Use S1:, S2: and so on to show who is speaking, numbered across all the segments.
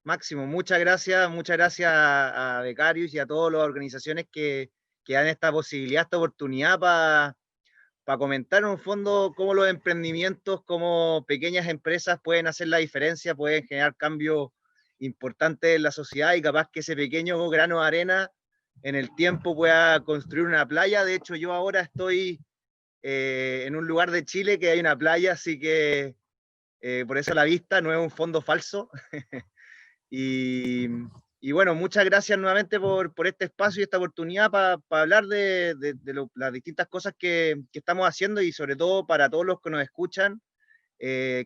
S1: Máximo, muchas gracias a Becarius y a todas las organizaciones que dan esta posibilidad, esta oportunidad para comentar en un fondo cómo los emprendimientos, cómo pequeñas empresas pueden hacer la diferencia, pueden generar cambios importantes en la sociedad y capaz que ese pequeño grano de arena en el tiempo pueda construir una playa. De hecho, yo ahora estoy en un lugar de Chile que hay una playa, así que por eso la vista no es un fondo falso. Y, y bueno, muchas gracias nuevamente por este espacio y esta oportunidad para hablar de las distintas cosas que estamos haciendo y sobre todo para todos los que nos escuchan,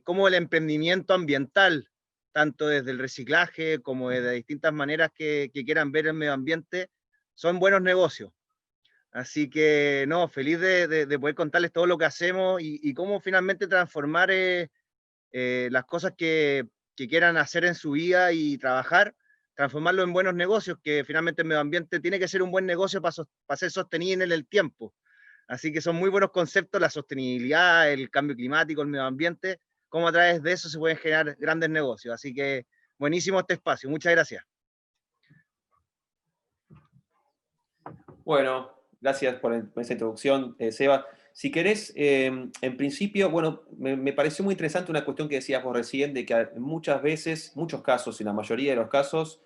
S1: cómo el emprendimiento ambiental, tanto desde el reciclaje como desde distintas maneras que quieran ver el medio ambiente, son buenos negocios. Así que, no, feliz de poder contarles todo lo que hacemos y cómo finalmente transformar las cosas que quieran hacer en su vida y trabajar, transformarlo en buenos negocios, que finalmente el medio ambiente tiene que ser un buen negocio para ser sostenible en el tiempo. Así que son muy buenos conceptos, la sostenibilidad, el cambio climático, el medio ambiente, cómo a través de eso se pueden generar grandes negocios. Así que buenísimo este espacio, muchas gracias.
S2: Bueno, gracias por esa introducción, Seba. Si querés, en principio, bueno, me pareció muy interesante una cuestión que decías vos recién, de que muchas veces, muchos casos, en la mayoría de los casos,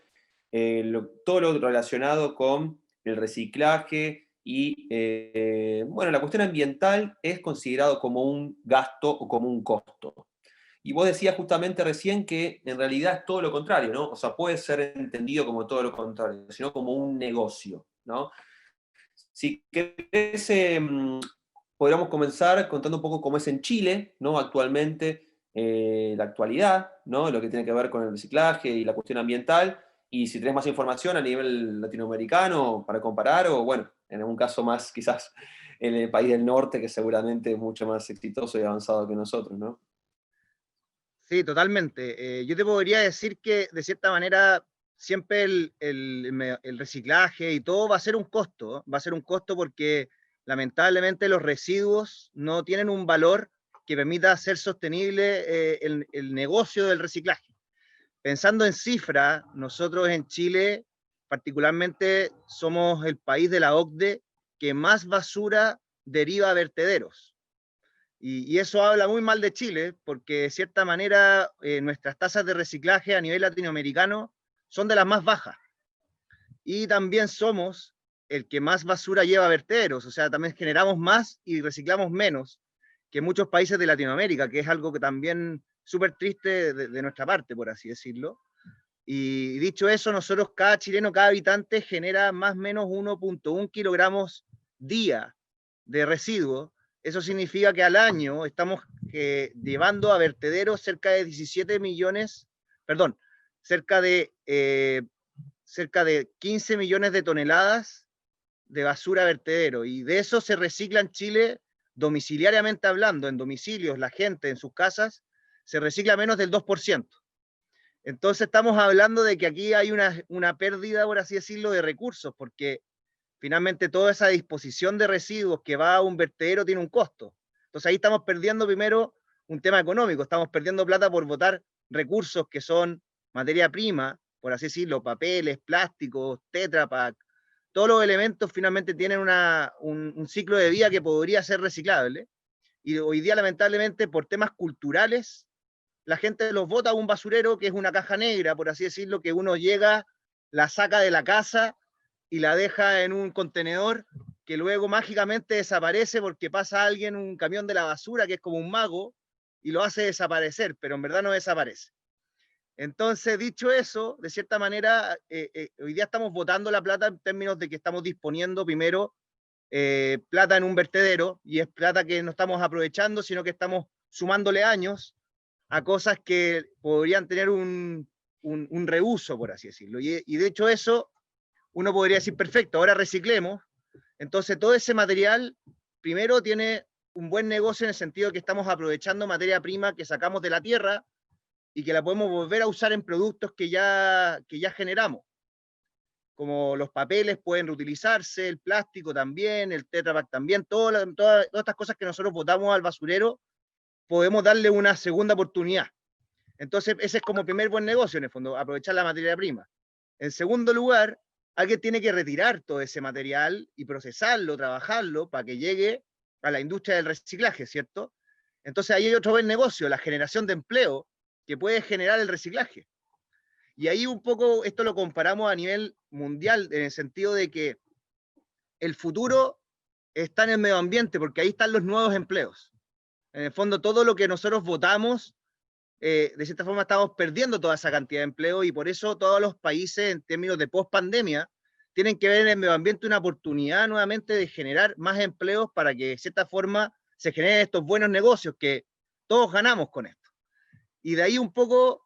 S2: todo lo relacionado con el reciclaje y, bueno, la cuestión ambiental es considerado como un gasto o como un costo. Y vos decías justamente recién que en realidad es todo lo contrario, ¿no? O sea, puede ser entendido como todo lo contrario, sino como un negocio, ¿no? Si querés, podríamos comenzar contando un poco cómo es en Chile, ¿no? Actualmente, la actualidad, ¿no? Lo que tiene que ver con el reciclaje y la cuestión ambiental, y si tenés más información a nivel latinoamericano para comparar, o bueno, en algún caso más quizás en el país del norte, que seguramente es mucho más exitoso y avanzado que nosotros, ¿no?
S1: Sí, totalmente. Yo te podría decir que de cierta manera siempre el reciclaje y todo va a ser un costo, ¿eh? Va a ser un costo porque lamentablemente los residuos no tienen un valor que permita hacer sostenible el negocio del reciclaje. Pensando en cifras, nosotros en Chile particularmente somos el país de la OCDE que más basura deriva a vertederos. Y eso habla muy mal de Chile, porque de cierta manera nuestras tasas de reciclaje a nivel latinoamericano son de las más bajas. Y también somos el que más basura lleva a vertederos, o sea, también generamos más y reciclamos menos que muchos países de Latinoamérica, que es algo que también súper triste de nuestra parte, por así decirlo. Y dicho eso, nosotros, cada chileno, cada habitante genera más o menos 1.1 kilogramos día de residuos. Eso significa que al año estamos llevando a vertederos cerca de 17 millones, perdón, cerca de, eh, cerca de 15 millones de toneladas de basura a vertedero. Y de eso se recicla en Chile, domiciliariamente hablando, en domicilios, la gente en sus casas, se recicla menos del 2%. Entonces estamos hablando de que aquí hay una pérdida, por así decirlo, de recursos, porque finalmente toda esa disposición de residuos que va a un vertedero tiene un costo. Entonces ahí estamos perdiendo primero un tema económico, estamos perdiendo plata por botar recursos que son materia prima, por así decirlo, papeles, plásticos, Tetra Pak, todos los elementos finalmente tienen un ciclo de vida que podría ser reciclable. Y hoy día, lamentablemente, por temas culturales, la gente los bota a un basurero que es una caja negra, por así decirlo, que uno llega, la saca de la casa y la deja en un contenedor que luego mágicamente desaparece porque pasa alguien, un camión de la basura que es como un mago y lo hace desaparecer, pero en verdad no desaparece. Entonces, dicho eso, de cierta manera, hoy día estamos botando la plata en términos de que estamos disponiendo primero plata en un vertedero y es plata que no estamos aprovechando, sino que estamos sumándole años a cosas que podrían tener un reuso, por así decirlo. Y de hecho eso, uno podría decir, perfecto, ahora reciclemos. Entonces todo ese material, primero tiene un buen negocio en el sentido de que estamos aprovechando materia prima que sacamos de la tierra y que la podemos volver a usar en productos que ya generamos. Como los papeles pueden reutilizarse, el plástico también, el Tetra Pak también, todas estas cosas que nosotros botamos al basurero, podemos darle una segunda oportunidad. Entonces, ese es como primer buen negocio, en el fondo, aprovechar la materia prima. En segundo lugar, alguien tiene que retirar todo ese material y procesarlo, trabajarlo, para que llegue a la industria del reciclaje, ¿cierto? Entonces, ahí hay otro buen negocio, la generación de empleo que puede generar el reciclaje. Y ahí un poco esto lo comparamos a nivel mundial, en el sentido de que el futuro está en el medio ambiente, porque ahí están los nuevos empleos. En el fondo, todo lo que nosotros votamos, de cierta forma estamos perdiendo toda esa cantidad de empleo, y por eso todos los países, en términos de post-pandemia, tienen que ver en el medio ambiente una oportunidad nuevamente de generar más empleos para que de cierta forma se generen estos buenos negocios que todos ganamos con esto. Y de ahí un poco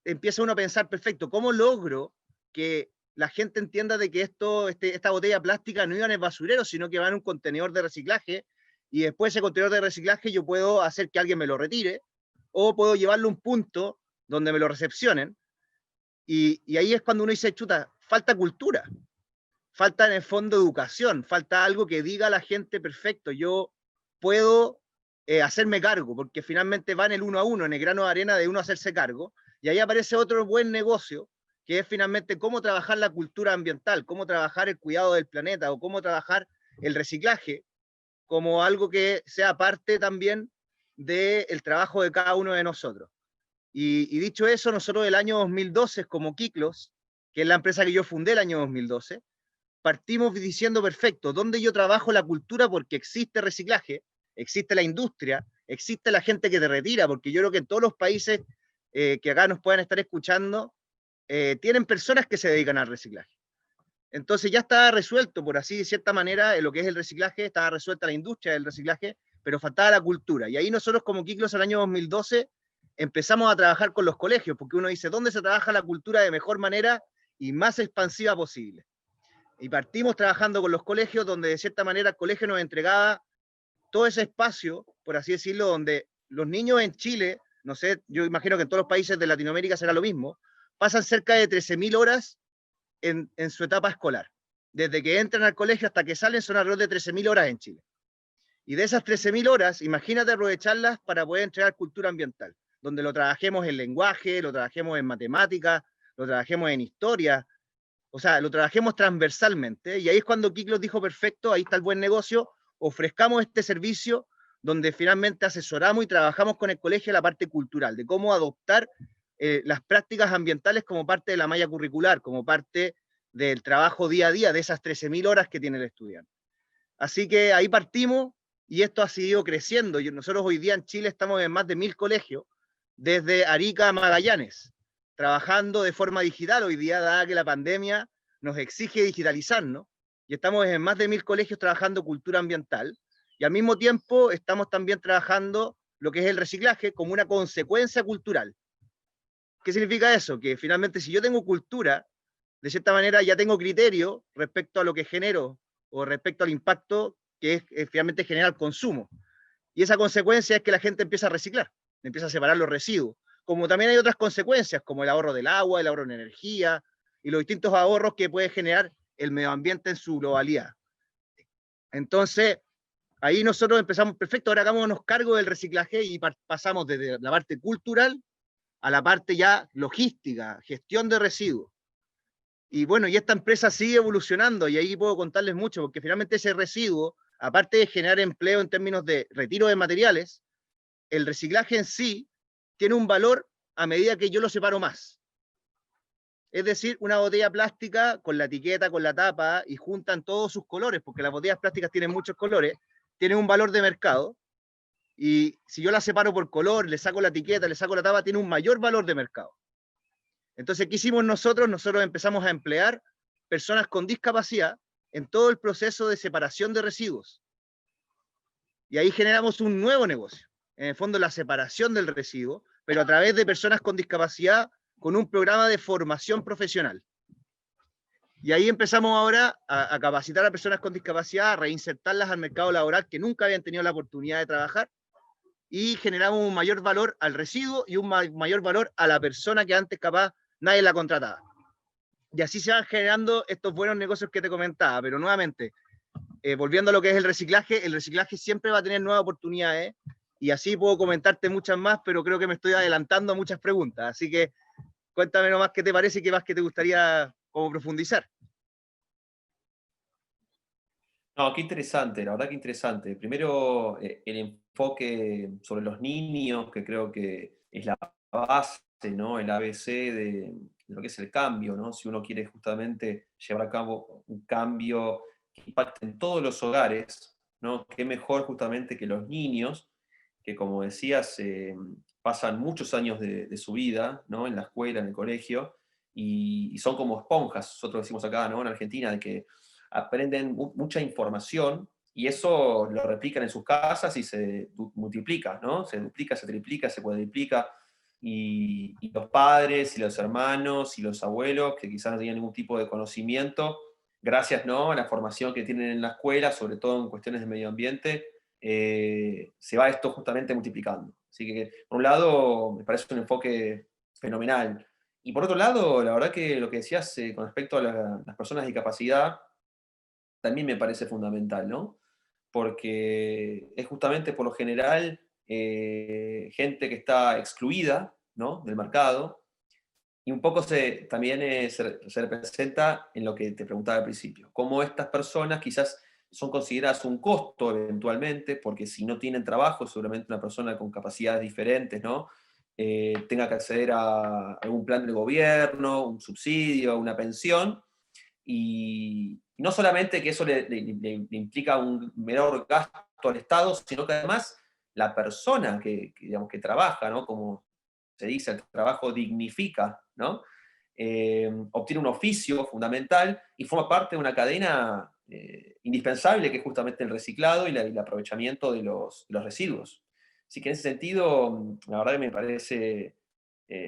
S1: empieza uno a pensar, perfecto, ¿cómo logro que la gente entienda de que esta botella plástica no iba en el basurero, sino que va en un contenedor de reciclaje, y después ese contenedor de reciclaje yo puedo hacer que alguien me lo retire, o puedo llevarlo a un punto donde me lo recepcionen? Y ahí es cuando uno dice, chuta, falta cultura, falta en el fondo educación, falta algo que diga a la gente, perfecto, yo puedo hacerme cargo, porque finalmente va en el uno a uno, en el grano de arena de uno hacerse cargo. Y ahí aparece otro buen negocio, que es finalmente cómo trabajar la cultura ambiental, cómo trabajar el cuidado del planeta, o cómo trabajar el reciclaje como algo que sea parte también del trabajo de cada uno de nosotros. Y dicho eso, nosotros el año 2012, como Kiklos, que es la empresa que yo fundé el año 2012, partimos diciendo, perfecto, ¿dónde yo trabajo la cultura? Porque existe reciclaje, existe la industria, existe la gente que te retira, porque yo creo que en todos los países que acá nos puedan estar escuchando, tienen personas que se dedican al reciclaje. Entonces ya estaba resuelto, por así de cierta manera, en lo que es el reciclaje, estaba resuelta la industria del reciclaje, pero faltaba la cultura. Y ahí nosotros como Kiklos el año 2012 empezamos a trabajar con los colegios, porque uno dice, ¿dónde se trabaja la cultura de mejor manera y más expansiva posible? Y partimos trabajando con los colegios, donde de cierta manera el colegio nos entregaba todo ese espacio, por así decirlo, donde los niños en Chile, no sé, yo imagino que en todos los países de Latinoamérica será lo mismo, pasan cerca de 13.000 horas en su etapa escolar. Desde que entran al colegio hasta que salen son alrededor de 13.000 horas en Chile. Y de esas 13.000 horas, imagínate aprovecharlas para poder entregar cultura ambiental, donde lo trabajemos en lenguaje, lo trabajemos en matemáticas, lo trabajemos en historia, o sea, lo trabajemos transversalmente. Y ahí es cuando Kiklos dijo, perfecto, ahí está el buen negocio, ofrezcamos este servicio donde finalmente asesoramos y trabajamos con el colegio la parte cultural, de cómo adoptar las prácticas ambientales como parte de la malla curricular, como parte del trabajo día a día de esas 13.000 horas que tiene el estudiante. Así que ahí partimos, y esto ha seguido creciendo. Nosotros hoy día en Chile estamos en más de 1.000 colegios, desde Arica a Magallanes, trabajando de forma digital hoy día, dada que la pandemia nos exige digitalizarnos, y estamos en más de 1.000 colegios trabajando cultura ambiental, y al mismo tiempo estamos también trabajando lo que es el reciclaje como una consecuencia cultural. ¿Qué significa eso? Que finalmente si yo tengo cultura, de cierta manera ya tengo criterio respecto a lo que genero o respecto al impacto que es finalmente genera el consumo. Y esa consecuencia es que la gente empieza a reciclar, empieza a separar los residuos. Como también hay otras consecuencias, como el ahorro del agua, el ahorro en energía y los distintos ahorros que puede generar el medio ambiente en su globalidad. Entonces, ahí nosotros empezamos, perfecto, ahora hagámonos cargo del reciclaje y pasamos desde la parte cultural a la parte ya logística, gestión de residuos. Y bueno, y esta empresa sigue evolucionando, y ahí puedo contarles mucho, porque finalmente ese residuo, aparte de generar empleo en términos de retiro de materiales, el reciclaje en sí tiene un valor a medida que yo lo separo más. Es decir, una botella plástica con la etiqueta, con la tapa, y juntan todos sus colores, porque las botellas plásticas tienen muchos colores, tienen un valor de mercado, y si yo la separo por color, le saco la etiqueta, le saco la tapa, tiene un mayor valor de mercado. Entonces, ¿qué hicimos nosotros? Nosotros empezamos a emplear personas con discapacidad en todo el proceso de separación de residuos. Y ahí generamos un nuevo negocio. En el fondo, la separación del residuo, pero a través de personas con discapacidad, con un programa de formación profesional. Y ahí empezamos ahora a capacitar a personas con discapacidad, a reinsertarlas al mercado laboral que nunca habían tenido la oportunidad de trabajar, y generamos un mayor valor al residuo y un mayor valor a la persona que antes capaz nadie la contrataba. Y así se van generando estos buenos negocios que te comentaba, pero nuevamente, volviendo a lo que es el reciclaje siempre va a tener nuevas oportunidades, y así puedo comentarte muchas más, pero creo que me estoy adelantando a muchas preguntas, así que cuéntame nomás qué te parece y qué más que te gustaría como profundizar.
S2: No, qué interesante, la verdad que interesante. Primero, el enfoque sobre los niños, que creo que es la base, ¿no? El ABC de lo que es el cambio, ¿no? Si uno quiere justamente llevar a cabo un cambio que impacte en todos los hogares, ¿no? Qué mejor justamente que los niños, que como decías, pasan muchos años de su vida, ¿no? En la escuela, en el colegio, y son como esponjas, nosotros decimos acá, ¿no? En Argentina, de que aprenden mucha información y eso lo replican en sus casas y se multiplica, ¿no? Se duplica, se triplica, se cuadriplica. Y los padres y los hermanos y los abuelos que quizás no tenían ningún tipo de conocimiento, gracias, ¿no?, a la formación que tienen en la escuela, sobre todo en cuestiones de medio ambiente, se va esto justamente multiplicando. Así que, por un lado, me parece un enfoque fenomenal. Y por otro lado, la verdad que lo que decías con respecto a las personas de discapacidad, también me parece fundamental, ¿no? Porque es justamente por lo general gente que está excluida, ¿no?, del mercado, y un poco también se representa en lo que te preguntaba al principio, cómo estas personas quizás son consideradas un costo eventualmente, porque si no tienen trabajo, seguramente una persona con capacidades diferentes, ¿no? Tenga que acceder a algún plan del gobierno, un subsidio, una pensión, y no solamente que eso le implica un menor gasto al Estado, sino que además la persona digamos, que trabaja, ¿no? Como se dice, el trabajo dignifica, ¿no? Obtiene un oficio fundamental y forma parte de una cadena indispensable, que es justamente el reciclado y el aprovechamiento de los residuos. Así que en ese sentido, la verdad que me parece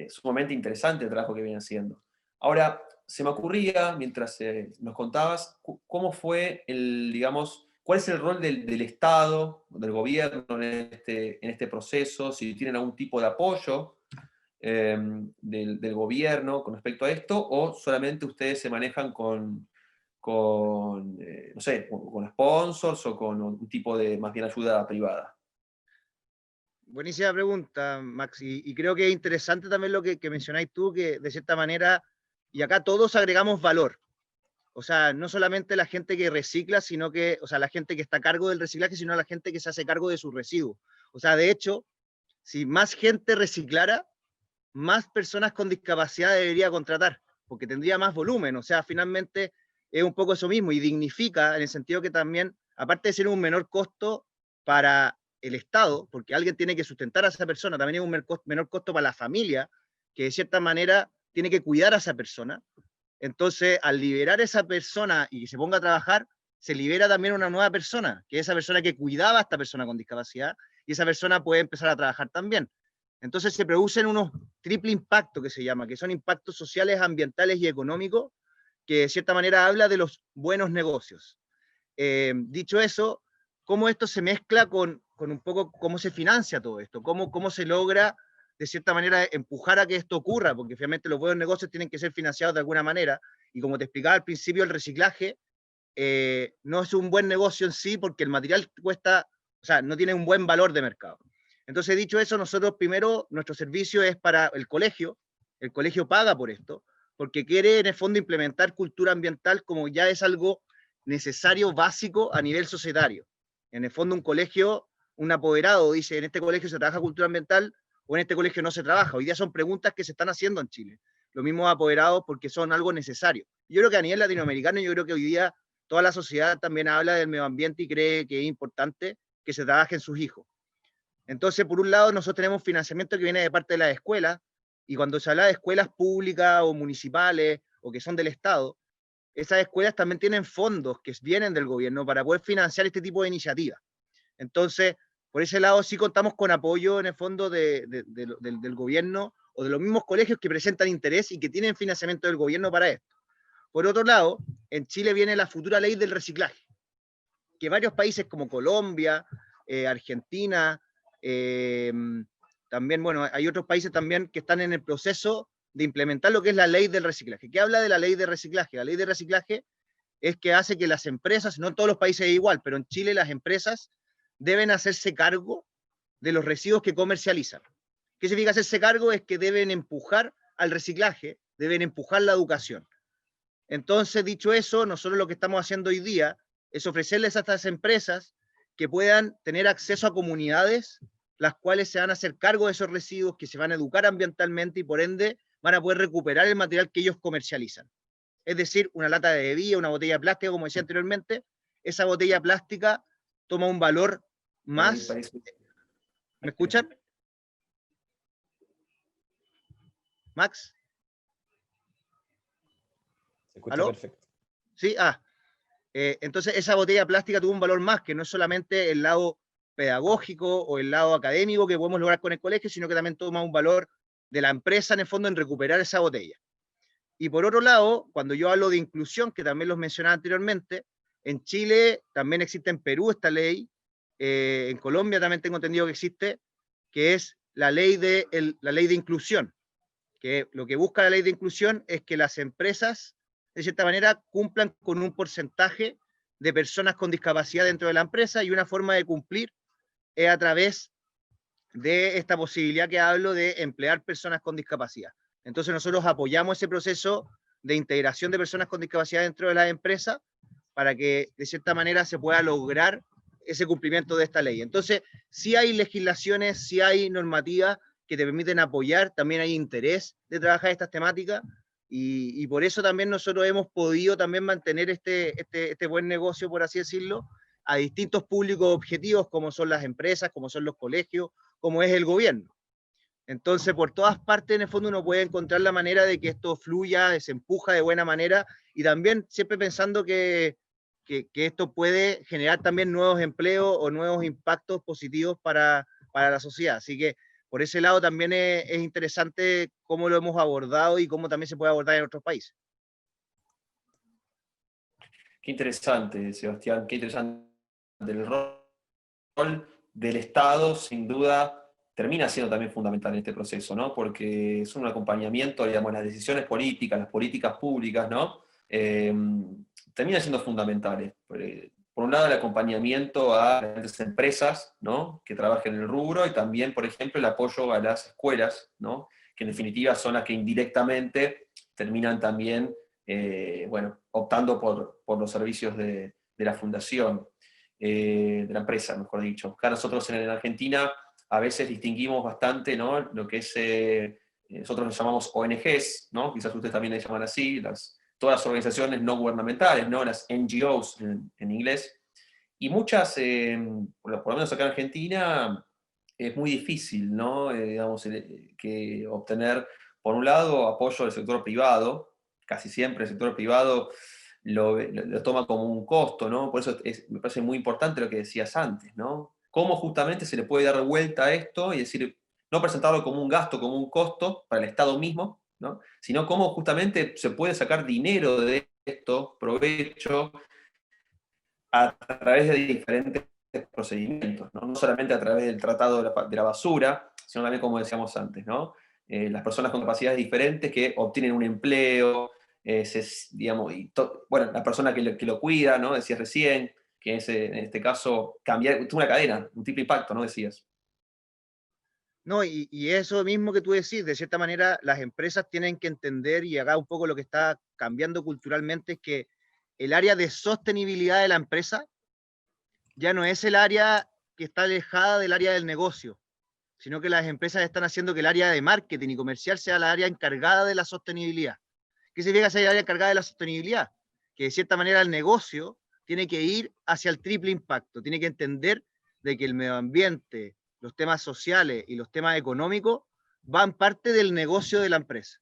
S2: sumamente interesante el trabajo que viene haciendo. Ahora, se me ocurría, mientras nos contabas, cómo fue digamos, cuál es el rol del Estado, del gobierno en este proceso, si tienen algún tipo de apoyo del gobierno con respecto a esto, o solamente ustedes se manejan no sé, con sponsors o con un tipo de, más bien, ayuda privada.
S1: Buenísima pregunta, Max, y creo que es interesante también lo que mencionáis tú, que de cierta manera, y acá todos agregamos valor. O sea, no solamente la gente que recicla, sino que, o sea, la gente que está a cargo del reciclaje, sino la gente que se hace cargo de sus residuos. O sea, de hecho, si más gente reciclara, más personas con discapacidad debería contratar, porque tendría más volumen. O sea, finalmente es un poco eso mismo y dignifica en el sentido que también, aparte de ser un menor costo para el Estado, porque alguien tiene que sustentar a esa persona, también es un menor costo para la familia, que de cierta manera tiene que cuidar a esa persona. Entonces, al liberar a esa persona y que se ponga a trabajar, se libera también una nueva persona, que es esa persona que cuidaba a esta persona con discapacidad, y esa persona puede empezar a trabajar también. Entonces se producen unos triple impactos que se llama, que son impactos sociales, ambientales y económicos, que de cierta manera habla de los buenos negocios. Dicho eso, ¿cómo esto se mezcla con un poco cómo se financia todo esto? ¿Cómo se logra, de cierta manera, empujar a que esto ocurra? Porque finalmente los buenos negocios tienen que ser financiados de alguna manera. Y como te explicaba al principio, el reciclaje no es un buen negocio en sí porque el material cuesta, o sea, no tiene un buen valor de mercado. Entonces, dicho eso, nosotros primero, nuestro servicio es para el colegio paga por esto, porque quiere en el fondo implementar cultura ambiental como ya es algo necesario, básico a nivel societario. En el fondo un colegio, un apoderado dice, en este colegio se trabaja cultura ambiental o en este colegio no se trabaja. Hoy día son preguntas que se están haciendo en Chile. Los mismos apoderados porque son algo necesario. Yo creo que a nivel latinoamericano, yo creo que hoy día toda la sociedad también habla del medio ambiente y cree que es importante que se trabaje en sus hijos. Entonces, por un lado, nosotros tenemos financiamiento que viene de parte de las escuelas, y cuando se habla de escuelas públicas o municipales o que son del Estado, esas escuelas también tienen fondos que vienen del gobierno para poder financiar este tipo de iniciativas. Entonces, por ese lado sí contamos con apoyo en el fondo del gobierno o de los mismos colegios que presentan interés y que tienen financiamiento del gobierno para esto. Por otro lado, en Chile viene la futura ley del reciclaje, que varios países como Colombia, Argentina, eh, también, bueno, hay otros países también que están en el proceso de implementar lo que es la ley del reciclaje. ¿Qué habla de la ley de reciclaje? La ley de reciclaje es que hace que las empresas, no en todos los países es igual, pero en Chile las empresas deben hacerse cargo de los residuos que comercializan. ¿Qué significa hacerse cargo? Es que deben empujar al reciclaje, deben empujar la educación. Entonces, dicho eso, nosotros lo que estamos haciendo hoy día es ofrecerles a estas empresas que puedan tener acceso a comunidades las cuales se van a hacer cargo de esos residuos, que se van a educar ambientalmente y por ende van a poder recuperar el material que ellos comercializan. Es decir, una lata de bebida, una botella de plástico, como decía anteriormente, esa botella plástica toma un valor más. ¿Me escuchan? Max.
S3: Se escucha
S1: ¿Aló?
S3: perfecto.
S1: Sí, entonces esa botella plástica tuvo un valor más, que no es solamente el lado pedagógico o el lado académico que podemos lograr con el colegio, sino que también toma un valor de la empresa en el fondo en recuperar esa botella. Y por otro lado, cuando yo hablo de inclusión, que también los mencionaba anteriormente, en Chile también existe, en Perú esta ley, en Colombia también tengo entendido que existe, que es la ley de inclusión, que lo que busca la ley de inclusión es que las empresas, de cierta manera, cumplan con un porcentaje de personas con discapacidad dentro de la empresa, y una forma de cumplir es a través de esta posibilidad que hablo de emplear personas con discapacidad. Entonces nosotros apoyamos ese proceso de integración de personas con discapacidad dentro de la empresa para que de cierta manera se pueda lograr ese cumplimiento de esta ley. Entonces, sí hay legislaciones, sí hay normativas que te permiten apoyar, también hay interés de trabajar estas temáticas, y por eso también nosotros hemos podido también mantener este buen negocio, por así decirlo, a distintos públicos objetivos, como son las empresas, como son los colegios, como es el gobierno. Entonces, por todas partes, en el fondo, uno puede encontrar la manera de que esto fluya, se empuja de buena manera, y también siempre pensando que esto puede generar también nuevos empleos o nuevos impactos positivos para la sociedad. Así que por ese lado también es interesante cómo lo hemos abordado y cómo también se puede abordar en otros países.
S2: Qué interesante, Sebastián, qué interesante. El rol del Estado, sin duda, termina siendo también fundamental en este proceso, ¿no? Porque es un acompañamiento, digamos, las decisiones políticas, las políticas públicas, ¿no? Terminan siendo fundamentales. Por un lado, el acompañamiento a las empresas, ¿no? Que trabajen en el rubro, y también, por ejemplo, el apoyo a las escuelas, ¿no? Que en definitiva son las que indirectamente terminan también, bueno, optando por los servicios de la fundación. De la empresa, mejor dicho. Acá nosotros en Argentina a veces distinguimos bastante, ¿no? Lo que es, nosotros les llamamos ONGs, ¿no? Quizás ustedes también les llaman así, todas las organizaciones no gubernamentales, ¿no? Las NGOs en inglés. Y muchas, por lo menos acá en Argentina, es muy difícil, ¿no? Digamos, que obtener, por un lado, apoyo del sector privado. Casi siempre el sector privado lo toma como un costo, ¿no? Por eso me parece muy importante lo que decías antes, ¿no? Cómo justamente se le puede dar vuelta a esto y decir, no presentarlo como un gasto, como un costo para el Estado mismo, ¿no? Sino cómo justamente se puede sacar dinero de esto, provecho, a través de diferentes procedimientos, ¿no? No solamente a través del tratado de la basura, sino también, como decíamos antes, ¿no? Las personas con capacidades diferentes que obtienen un empleo, digamos, bueno, la persona que lo cuida, ¿no? Decías recién, que es, en este caso, cambiar, una cadena, un triple impacto, ¿no? Decías.
S1: No, y eso mismo que tú decís, de cierta manera, las empresas tienen que entender, y acá un poco lo que está cambiando culturalmente, es que el área de sostenibilidad de la empresa ya no es el área que está alejada del área del negocio, sino que las empresas están haciendo que el área de marketing y comercial sea la área encargada de la sostenibilidad. ¿Qué significa ser el área encargada de la sostenibilidad? Que de cierta manera el negocio tiene que ir hacia el triple impacto, tiene que entender de que el medio ambiente, los temas sociales y los temas económicos van parte del negocio de la empresa.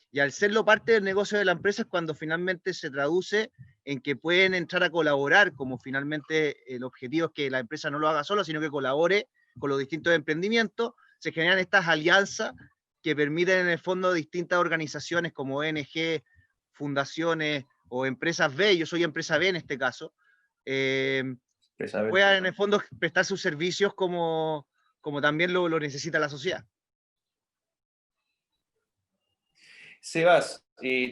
S1: Y al serlo parte del negocio de la empresa es cuando finalmente se traduce en que pueden entrar a colaborar, como finalmente el objetivo es que la empresa no lo haga sola, sino que colabore con los distintos emprendimientos. Se generan estas alianzas que permiten en el fondo distintas organizaciones como ONG, fundaciones o empresas B, yo soy empresa B en este caso, puedan en el fondo prestar sus servicios como también lo necesita la sociedad.
S2: Sebas,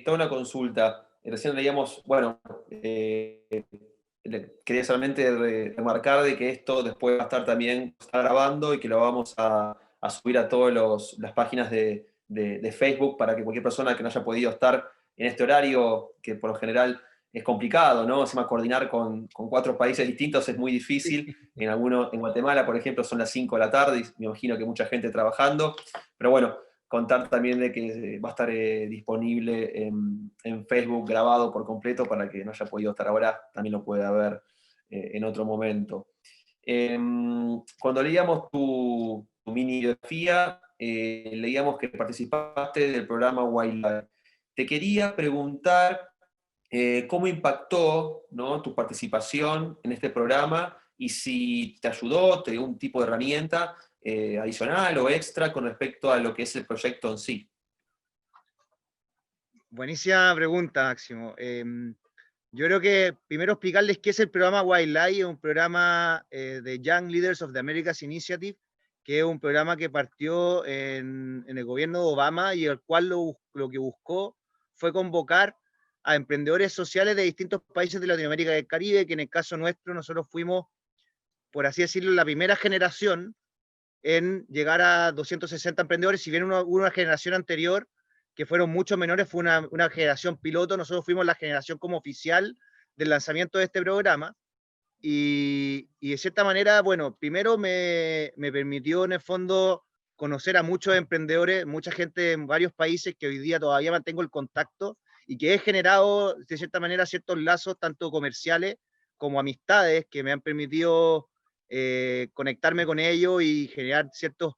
S2: toda una consulta. Recién leíamos, bueno, quería solamente remarcar de que esto después va a estar también está grabando y que lo vamos a subir a todas las páginas de Facebook para que cualquier persona que no haya podido estar en este horario, que por lo general es complicado, ¿no? Encima coordinar con 4 países distintos es muy difícil. En Guatemala, por ejemplo, son las 5 de la tarde y me imagino que mucha gente trabajando. Pero bueno, contar también de que va a estar disponible en Facebook grabado por completo para que no haya podido estar ahora, también lo pueda ver en otro momento. Cuando leíamos tu mini biografía, leíamos que participaste del programa Wildlife. Te quería preguntar cómo impactó, ¿no?, tu participación en este programa y si te ayudó, te dio un tipo de herramienta adicional o extra con respecto a lo que es el proyecto en sí.
S1: Buenísima pregunta, Máximo. Yo creo que primero explicarles qué es el programa Wildlife, es un programa de Young Leaders of the Americas Initiative, que es un programa que partió en el gobierno de Obama y el cual lo que buscó fue convocar a emprendedores sociales de distintos países de Latinoamérica y del Caribe, que en el caso nuestro nosotros fuimos, por así decirlo, la primera generación en llegar a 260 emprendedores. Si bien una generación anterior, que fueron muchos menores, fue una generación piloto, nosotros fuimos la generación como oficial del lanzamiento de este programa. Y de cierta manera, bueno, primero me permitió en el fondo conocer a muchos emprendedores, mucha gente en varios países que hoy día todavía mantengo el contacto y que he generado de cierta manera ciertos lazos, tanto comerciales como amistades, que me han permitido conectarme con ellos y generar ciertos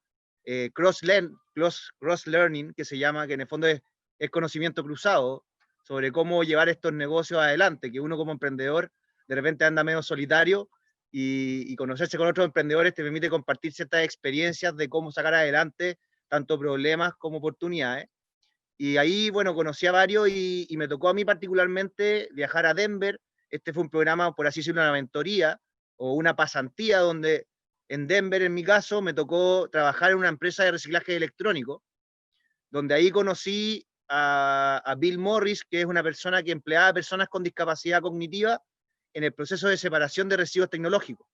S1: cross learning, que se llama, que en el fondo es conocimiento cruzado sobre cómo llevar estos negocios adelante, que uno como emprendedor de repente anda medio solitario y conocerse con otros emprendedores te permite compartir ciertas experiencias de cómo sacar adelante tanto problemas como oportunidades. Y ahí, bueno, conocí a varios y me tocó a mí particularmente viajar a Denver. Este fue un programa, por así decirlo, una mentoría o una pasantía donde en Denver, en mi caso, me tocó trabajar en una empresa de reciclaje electrónico, donde ahí conocí a Bill Morris, que es una persona que empleaba a personas con discapacidad cognitiva en el proceso de separación de residuos tecnológicos.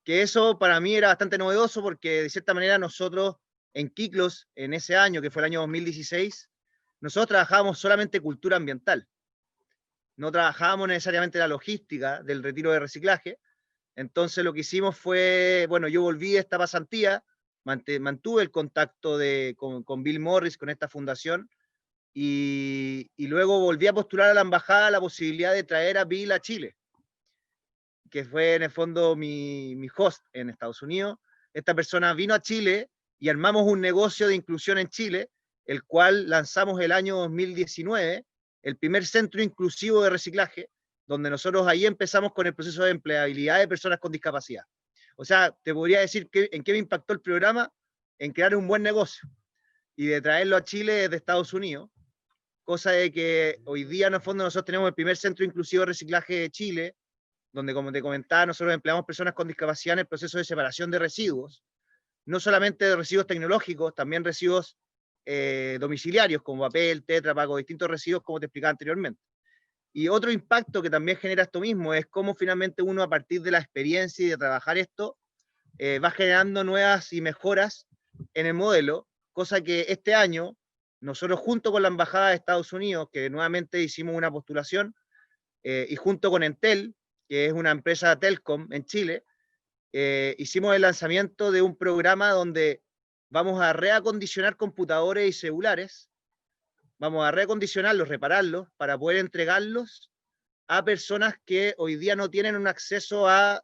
S1: Que eso para mí era bastante novedoso porque de cierta manera nosotros en Kiklos, en ese año, que fue el año 2016, nosotros trabajábamos solamente cultura ambiental. No trabajábamos necesariamente la logística del retiro de reciclaje. Entonces lo que hicimos fue, bueno, yo volví de esta pasantía, mantuve el contacto con Bill Morris, con esta fundación, y luego volví a postular a la embajada la posibilidad de traer a Bill a Chile, que fue en el fondo mi host en Estados Unidos. Esta persona vino a Chile y armamos un negocio de inclusión en Chile, el cual lanzamos el año 2019, el primer centro inclusivo de reciclaje, donde nosotros ahí empezamos con el proceso de empleabilidad de personas con discapacidad. O sea, te podría decir en qué me impactó el programa, en crear un buen negocio y de traerlo a Chile desde Estados Unidos, cosa de que hoy día en el fondo nosotros tenemos el primer centro inclusivo de reciclaje de Chile, donde, como te comentaba, nosotros empleamos personas con discapacidad en el proceso de separación de residuos, no solamente de residuos tecnológicos, también residuos domiciliarios, como papel, tetra, paco, distintos residuos, como te explicaba anteriormente. Y otro impacto que también genera esto mismo es cómo finalmente uno, a partir de la experiencia y de trabajar esto, va generando nuevas y mejoras en el modelo, cosa que este año, nosotros junto con la Embajada de Estados Unidos, que nuevamente hicimos una postulación, y junto con Entel, que es una empresa Telcom en Chile, hicimos el lanzamiento de un programa donde vamos a reacondicionar computadores y celulares, vamos a reacondicionarlos, repararlos, para poder entregarlos a personas que hoy día no tienen un acceso a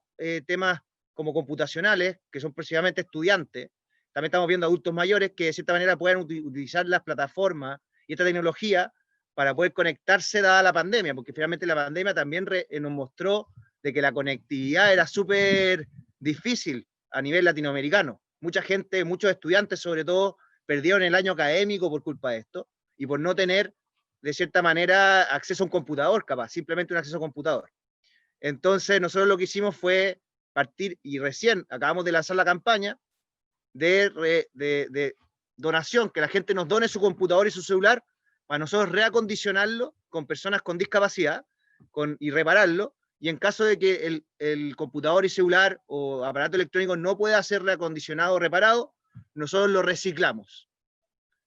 S1: temas como computacionales, que son precisamente estudiantes. También estamos viendo adultos mayores que de cierta manera pueden utilizar las plataformas y esta tecnología para poder conectarse dada la pandemia, porque finalmente la pandemia también nos mostró de que la conectividad era súper difícil a nivel latinoamericano. Mucha gente, muchos estudiantes sobre todo, perdieron el año académico por culpa de esto y por no tener, de cierta manera, acceso a un computador, capaz, simplemente un acceso a computador. Entonces, nosotros lo que hicimos fue partir, y recién acabamos de lanzar la campaña de donación, que la gente nos done su computador y su celular para nosotros reacondicionarlo con personas con discapacidad, y repararlo, y en caso de que el computador y celular o aparato electrónico no pueda ser reacondicionado o reparado, nosotros lo reciclamos.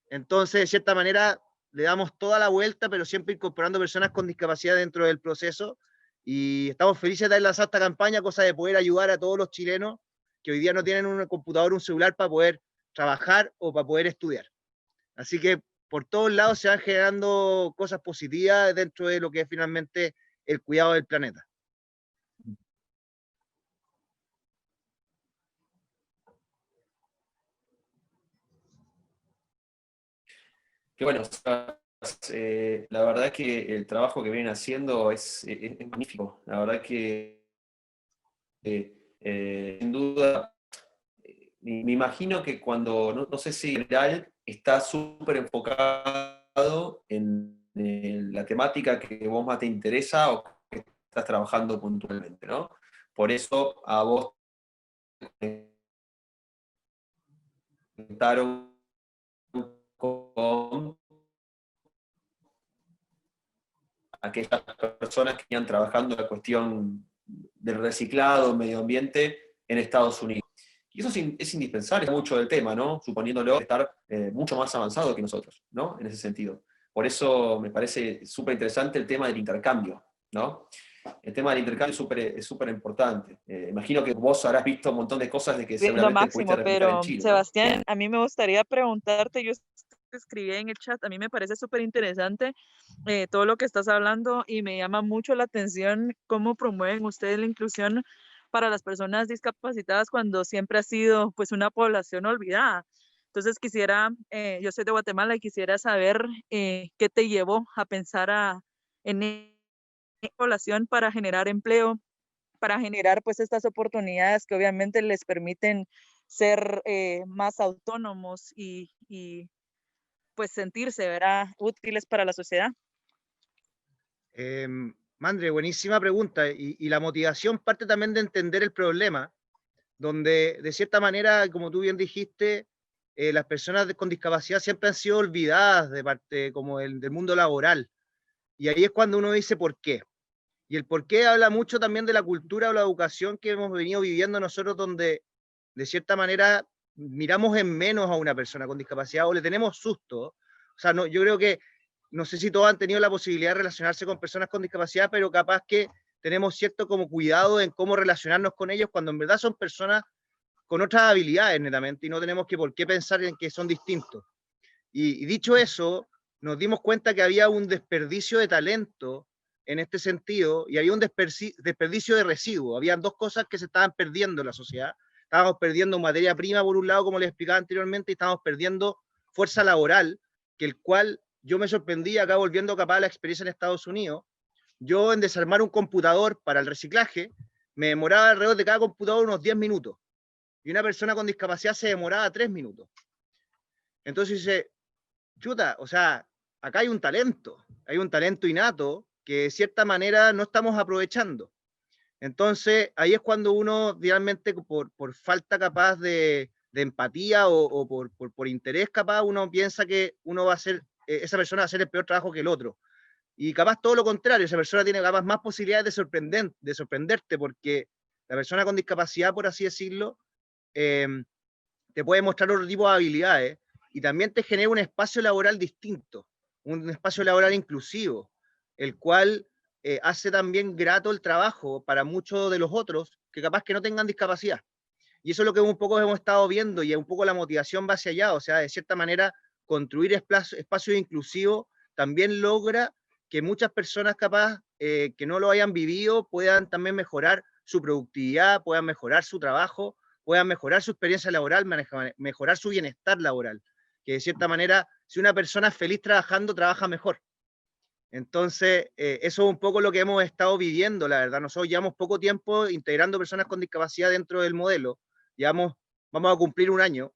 S1: Entonces, de cierta manera, le damos toda la vuelta, pero siempre incorporando personas con discapacidad dentro del proceso, y estamos felices de haber lanzado esta campaña, cosa de poder ayudar a todos los chilenos que hoy día no tienen un computador o un celular para poder trabajar o para poder estudiar. Así que por todos lados se van generando cosas positivas dentro de lo que es finalmente el cuidado del planeta.
S2: Qué bueno, la verdad que el trabajo que vienen haciendo es magnífico. La verdad que sin duda, me imagino que cuando, no sé si en general está súper enfocado en la temática que vos más te interesa o que estás trabajando puntualmente, ¿no? Por eso a vos te conectaron con aquellas personas que iban trabajando en la cuestión del reciclado, medio ambiente en Estados Unidos. Y eso es indispensable, mucho del tema, ¿no? Suponiéndolo estar mucho más avanzado que nosotros, ¿no? En ese sentido. Por eso me parece súper interesante el tema del intercambio, ¿no? El tema del intercambio es súper importante. Imagino que vos habrás visto un montón de cosas de que
S3: Viendo
S2: seguramente pudiste
S3: Máximo,
S2: replicar en
S3: pero
S2: Chile, ¿no?
S3: Sebastián, a mí me gustaría preguntarte, yo escribí en el chat, a mí me parece súper interesante todo lo que estás hablando y me llama mucho la atención cómo promueven ustedes la inclusión para las personas discapacitadas cuando siempre ha sido pues una población olvidada. Entonces quisiera, yo soy de Guatemala y quisiera saber qué te llevó a pensar en esta población para generar empleo, para generar pues estas oportunidades que obviamente les permiten ser más autónomos y pues sentirse, ¿verdad?, útiles para la sociedad.
S1: Mandre, buenísima pregunta. Y la motivación parte también de entender el problema, donde de cierta manera, como tú bien dijiste, las personas con discapacidad siempre han sido olvidadas de parte como del mundo laboral. Y ahí es cuando uno dice por qué. Y el por qué habla mucho también de la cultura o la educación que hemos venido viviendo nosotros, donde de cierta manera miramos en menos a una persona con discapacidad o le tenemos susto. O sea, no, yo creo que, no sé si todos han tenido la posibilidad de relacionarse con personas con discapacidad, pero capaz que tenemos cierto como cuidado en cómo relacionarnos con ellos cuando en verdad son personas con otras habilidades netamente y no tenemos que por qué pensar en que son distintos. Y dicho eso, nos dimos cuenta que había un desperdicio de talento en este sentido y había un desperdicio de residuos. Habían dos cosas que se estaban perdiendo en la sociedad. Estábamos perdiendo materia prima por un lado, como les explicaba anteriormente, y estábamos perdiendo fuerza laboral, que el cual yo me sorprendí acá volviendo capaz a la experiencia en Estados Unidos. Yo en desarmar un computador para el reciclaje me demoraba alrededor de cada computador unos 10 minutos y una persona con discapacidad se demoraba 3 minutos. Entonces dice, chuta, o sea, acá hay un talento innato que de cierta manera no estamos aprovechando. Entonces, ahí es cuando uno realmente por falta capaz de empatía o por interés capaz, uno piensa que uno va a hacer, esa persona va a hacer el peor trabajo que el otro. Y capaz todo lo contrario, esa persona tiene capaz más posibilidades de sorprenderte porque la persona con discapacidad, por así decirlo, te puede mostrar otro tipo de habilidades y también te genera un espacio laboral distinto, un espacio laboral inclusivo, el cual hace también grato el trabajo para muchos de los otros que capaz que no tengan discapacidad. Y eso es lo que un poco hemos estado viendo y un poco la motivación va hacia allá, o sea, de cierta manera, construir espacios inclusivos también logra que muchas personas capaz que no lo hayan vivido puedan también mejorar su productividad, puedan mejorar su trabajo, puedan mejorar su experiencia laboral, mejorar su bienestar laboral. Que de cierta manera, si una persona es feliz trabajando, trabaja mejor. Entonces, eso es un poco lo que hemos estado viviendo, la verdad. Nosotros llevamos poco tiempo integrando personas con discapacidad dentro del modelo. Vamos a cumplir un año.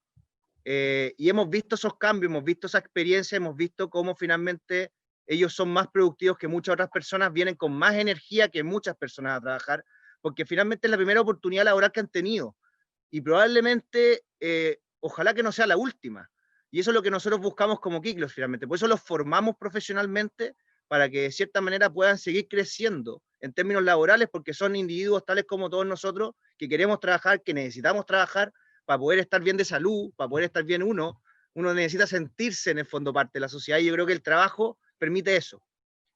S1: Y hemos visto esos cambios, hemos visto esa experiencia, hemos visto cómo finalmente ellos son más productivos que muchas otras personas, vienen con más energía que muchas personas a trabajar, porque finalmente es la primera oportunidad laboral que han tenido. Y probablemente, ojalá que no sea la última. Y eso es lo que nosotros buscamos como Kiklos, finalmente. Por eso los formamos profesionalmente, para que de cierta manera puedan seguir creciendo en términos laborales, porque son individuos tales como todos nosotros, que queremos trabajar, que necesitamos trabajar para poder estar bien de salud, para poder estar bien uno necesita sentirse en el fondo parte de la sociedad, y yo creo que el trabajo permite eso.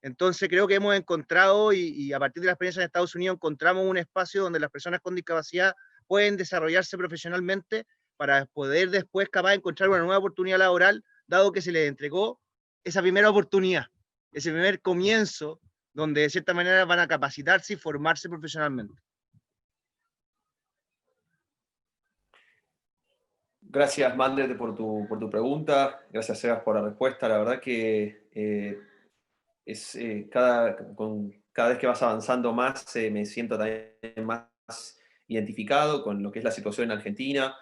S1: Entonces creo que hemos encontrado, y a partir de la experiencia en Estados Unidos, encontramos un espacio donde las personas con discapacidad pueden desarrollarse profesionalmente para poder después capaz de encontrar una nueva oportunidad laboral, dado que se les entregó esa primera oportunidad, ese primer comienzo, donde de cierta manera van a capacitarse y formarse profesionalmente.
S2: Gracias, Mander, por tu pregunta. Gracias, Sebas, por la respuesta. La verdad que cada vez que vas avanzando más, me siento también más identificado con lo que es la situación en Argentina.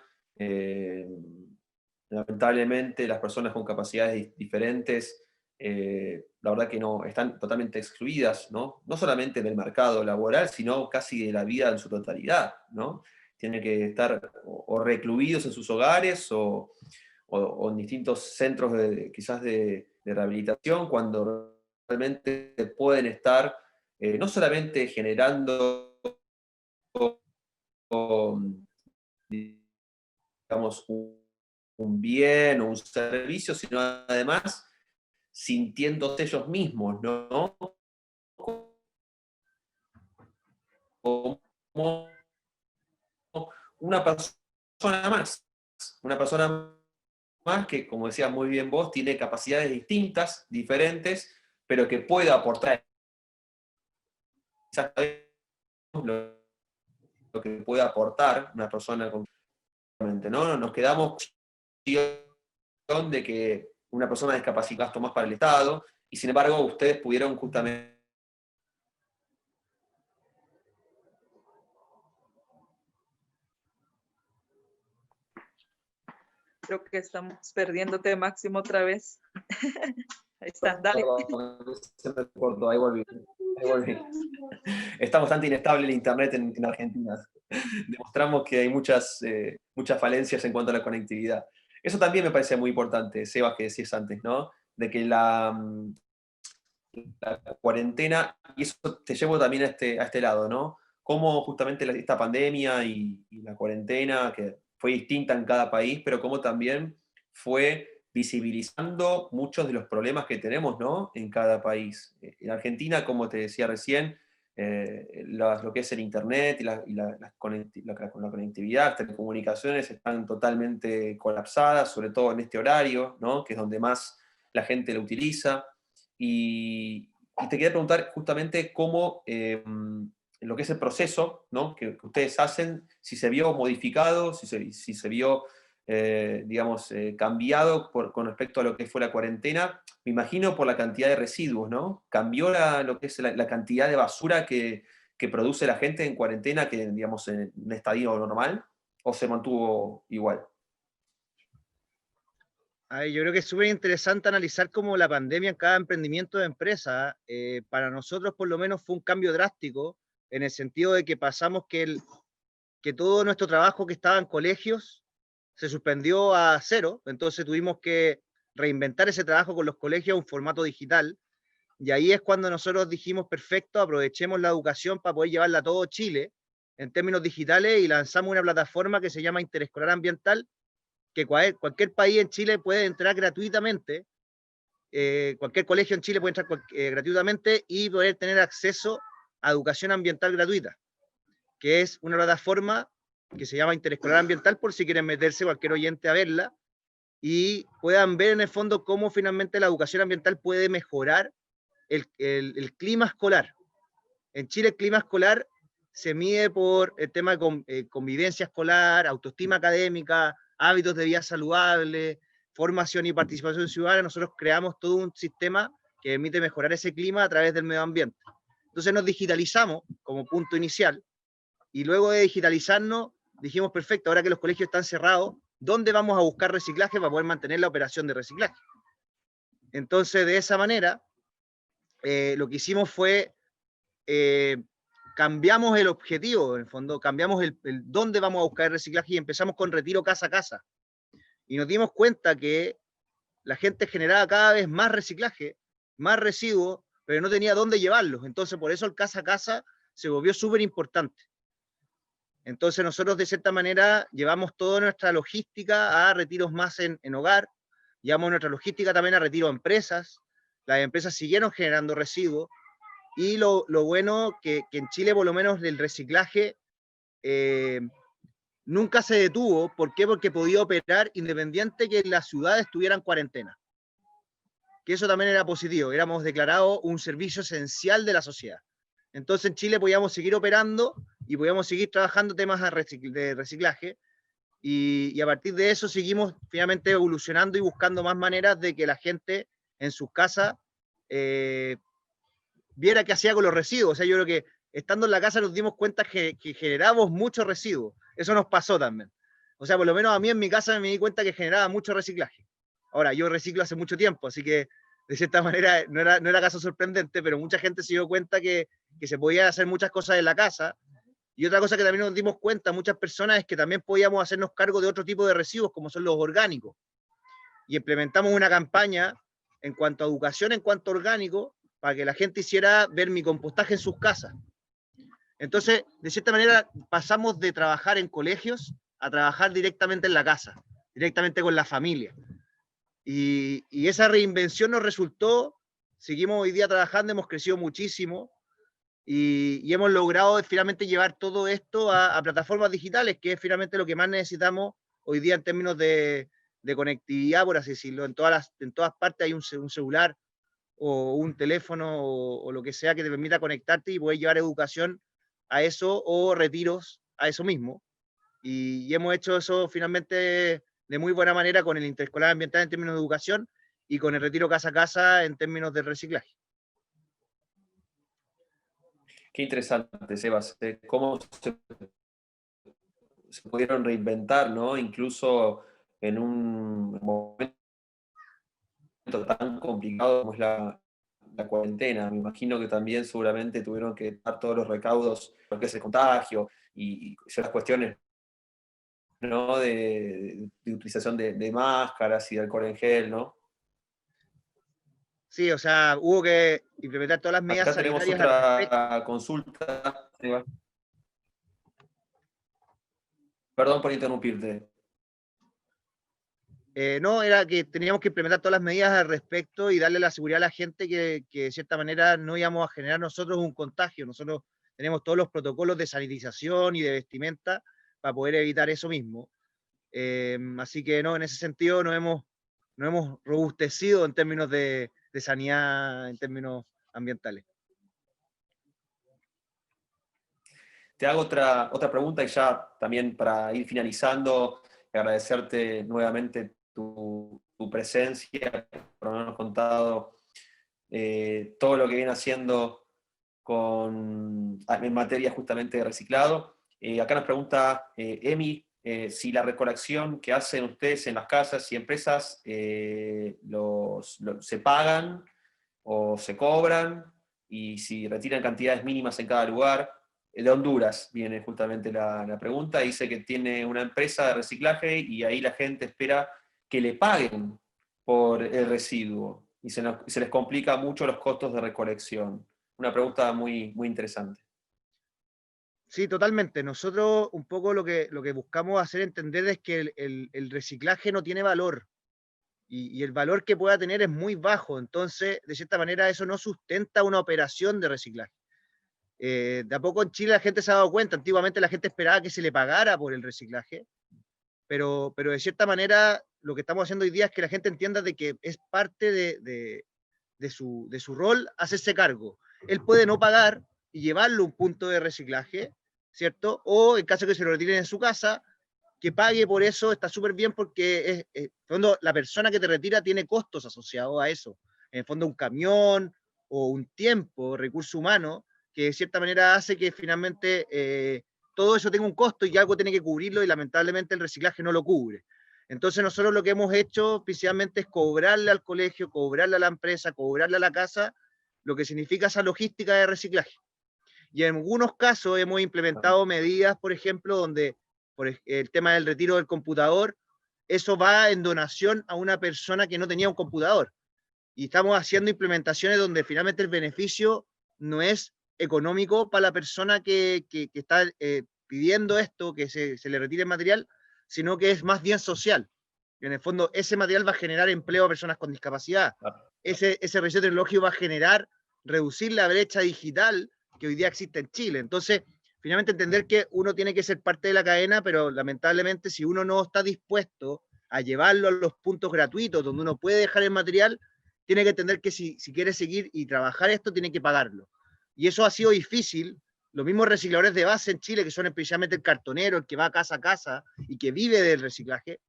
S2: Lamentablemente, las personas con capacidades diferentes, la verdad que no, están totalmente excluidas, ¿no? No solamente del mercado laboral, sino casi de la vida en su totalidad, ¿no? Tienen que estar o recluidos en sus hogares o en distintos centros quizás de rehabilitación, cuando realmente pueden estar no solamente generando, digamos, un bien o un servicio, sino además sintiéndose ellos mismos, ¿no? Como una persona más que, como decías muy bien vos, tiene capacidades distintas, diferentes, pero que puede aportar lo que puede aportar una persona completamente, ¿no? Nos quedamos de que una persona discapacitada gastó más para el Estado, y sin embargo ustedes pudieron justamente...
S3: Creo que estamos perdiéndote, Máximo, otra vez. Ahí está, dale.
S2: Se me cortó, ahí volví. Está bastante inestable el internet en Argentina. Demostramos que hay muchas falencias en cuanto a la conectividad. Eso también me parece muy importante, Sebas, que decías antes, ¿no? De que la cuarentena, y eso te llevo también a este lado, ¿no? Cómo justamente esta pandemia y la cuarentena, que fue distinta en cada país, pero cómo también fue visibilizando muchos de los problemas que tenemos, ¿no? En cada país. En Argentina, como te decía recién, lo que es el Internet y la conectividad, las telecomunicaciones están totalmente colapsadas, sobre todo en este horario, ¿no? Que es donde más la gente lo utiliza. Y te quería preguntar justamente cómo, lo que es el proceso, ¿no? que ustedes hacen, si se vio modificado, si se vio, digamos, cambiado con respecto a lo que fue la cuarentena, me imagino por la cantidad de residuos, ¿no? ¿Cambió lo que es la cantidad de basura que produce la gente en cuarentena que, digamos, en un estadio normal, o se mantuvo igual?
S1: Yo creo que es súper interesante analizar cómo la pandemia en cada emprendimiento de empresa, para nosotros por lo menos fue un cambio drástico, en el sentido de que pasamos que todo nuestro trabajo que estaba en colegios se suspendió a cero, entonces tuvimos que reinventar ese trabajo con los colegios en un formato digital, y ahí es cuando nosotros dijimos, perfecto, aprovechemos la educación para poder llevarla a todo Chile en términos digitales, y lanzamos una plataforma que se llama Interescolar Ambiental, que cualquier país en Chile puede entrar gratuitamente, cualquier colegio en Chile puede entrar gratuitamente y poder tener acceso a educación ambiental gratuita, que es una plataforma que se llama Interescolar Ambiental, por si quieren meterse cualquier oyente a verla, y puedan ver en el fondo cómo finalmente la educación ambiental puede mejorar el clima escolar. En Chile el clima escolar se mide por el tema de convivencia escolar, autoestima académica, hábitos de vida saludable, formación y participación ciudadana. Nosotros creamos todo un sistema que permite mejorar ese clima a través del medio ambiente. Entonces nos digitalizamos como punto inicial, y luego de digitalizarnos dijimos, perfecto, ahora que los colegios están cerrados, ¿dónde vamos a buscar reciclaje para poder mantener la operación de reciclaje? Entonces, de esa manera, lo que hicimos fue, cambiamos el objetivo, en el fondo, cambiamos el dónde vamos a buscar el reciclaje, y empezamos con retiro casa a casa. Y nos dimos cuenta que la gente generaba cada vez más reciclaje, más residuos, pero no tenía dónde llevarlos. Entonces, por eso el casa a casa se volvió súper importante. Entonces, nosotros de cierta manera llevamos toda nuestra logística a retiros más en hogar, llevamos nuestra logística también a retiro a empresas, las empresas siguieron generando residuos, y lo bueno que en Chile, por lo menos, el reciclaje nunca se detuvo. ¿Por qué? Porque podía operar independiente que las ciudades tuvieran cuarentena. Que eso también era positivo, éramos declarados un servicio esencial de la sociedad. Entonces en Chile podíamos seguir operando y podíamos seguir trabajando temas de reciclaje, y a partir de eso seguimos finalmente evolucionando y buscando más maneras de que la gente en sus casas viera qué hacía con los residuos. O sea, yo creo que estando en la casa nos dimos cuenta que generábamos muchos residuos. Eso nos pasó también. O sea, por lo menos a mí en mi casa me di cuenta que generaba mucho reciclaje. Ahora, yo reciclo hace mucho tiempo, así que de cierta manera no era caso sorprendente, pero mucha gente se dio cuenta que se podía hacer muchas cosas en la casa. Y otra cosa que también nos dimos cuenta, muchas personas, es que también podíamos hacernos cargo de otro tipo de residuos, como son los orgánicos. Y implementamos una campaña en cuanto a educación, en cuanto a orgánico, para que la gente hiciera vermicompostaje en sus casas. Entonces, de cierta manera, pasamos de trabajar en colegios a trabajar directamente en la casa, directamente con la familia. Y esa reinvención nos resultó, seguimos hoy día trabajando, hemos crecido muchísimo, y hemos logrado finalmente llevar todo esto a plataformas digitales, que es finalmente lo que más necesitamos hoy día en términos de conectividad, por así decirlo. En todas partes hay un celular o un teléfono o lo que sea que te permita conectarte y poder llevar educación a eso, o retiros a eso mismo. Y hemos hecho eso finalmente de muy buena manera con el interescolar ambiental en términos de educación y con el retiro casa a casa en términos de reciclaje.
S2: Qué interesante, Sebas, cómo se pudieron reinventar, ¿no? Incluso en un momento tan complicado como es la cuarentena. Me imagino que también seguramente tuvieron que dar todos los recaudos, lo que es el contagio y ciertas cuestiones, ¿no? de utilización de máscaras y de alcohol en gel, ¿no?
S1: Sí, o sea, hubo que implementar todas las medidas
S2: Acá tenemos
S1: sanitarias al respecto.
S2: otra consulta. Perdón por interrumpirte.
S1: No, era que teníamos que implementar todas las medidas al respecto y darle la seguridad a la gente que de cierta manera no íbamos a generar nosotros un contagio. Nosotros tenemos todos los protocolos de sanitización y de vestimenta para poder evitar eso mismo. Así que no, en ese sentido nos hemos robustecido en términos de sanidad, en términos ambientales.
S2: Te hago otra pregunta y ya también para ir finalizando, agradecerte nuevamente tu presencia, por habernos contado todo lo que viene haciendo en materia justamente de reciclado. Acá nos pregunta Emi si la recolección que hacen ustedes en las casas y empresas se pagan o se cobran, y si retiran cantidades mínimas en cada lugar. De Honduras viene justamente la pregunta. Dice que tiene una empresa de reciclaje y ahí la gente espera que le paguen por el residuo y se les complica mucho los costos de recolección. Una pregunta muy, muy interesante.
S1: Sí, totalmente. Nosotros un poco lo que buscamos hacer entender es que el reciclaje no tiene valor, y el valor que pueda tener es muy bajo. Entonces, de cierta manera, eso no sustenta una operación de reciclaje. De a poco en Chile la gente se ha dado cuenta. Antiguamente la gente esperaba que se le pagara por el reciclaje, pero de cierta manera lo que estamos haciendo hoy día es que la gente entienda de que es parte de su rol hacerse cargo. Él puede no pagar y llevarlo a un punto de reciclaje, ¿cierto? O en caso que se lo retiren en su casa, que pague por eso. Está súper bien, porque en el fondo la persona que te retira tiene costos asociados a eso. En el fondo un camión o un tiempo, recurso humano, que de cierta manera hace que finalmente todo eso tenga un costo y algo tiene que cubrirlo, y lamentablemente el reciclaje no lo cubre. Entonces nosotros lo que hemos hecho principalmente es cobrarle al colegio, cobrarle a la empresa, cobrarle a la casa, lo que significa esa logística de reciclaje. Y en algunos casos hemos implementado medidas, por ejemplo, donde por el tema del retiro del computador, eso va en donación a una persona que no tenía un computador. Y estamos haciendo implementaciones donde finalmente el beneficio no es económico para la persona que está pidiendo esto, que se le retire el material, sino que es más bien social. En el fondo, ese material va a generar empleo a personas con discapacidad. Ese residuo tecnológico va a generar, reducir la brecha digital que hoy día existe en Chile. Entonces, finalmente entender que uno tiene que ser parte de la cadena, pero lamentablemente si uno no está dispuesto a llevarlo a los puntos gratuitos donde uno puede dejar el material, tiene que entender que si quiere seguir y trabajar esto, tiene que pagarlo. Y eso ha sido difícil. Los mismos recicladores de base en Chile, que son especialmente el cartonero, el que va casa a casa y que vive del reciclaje,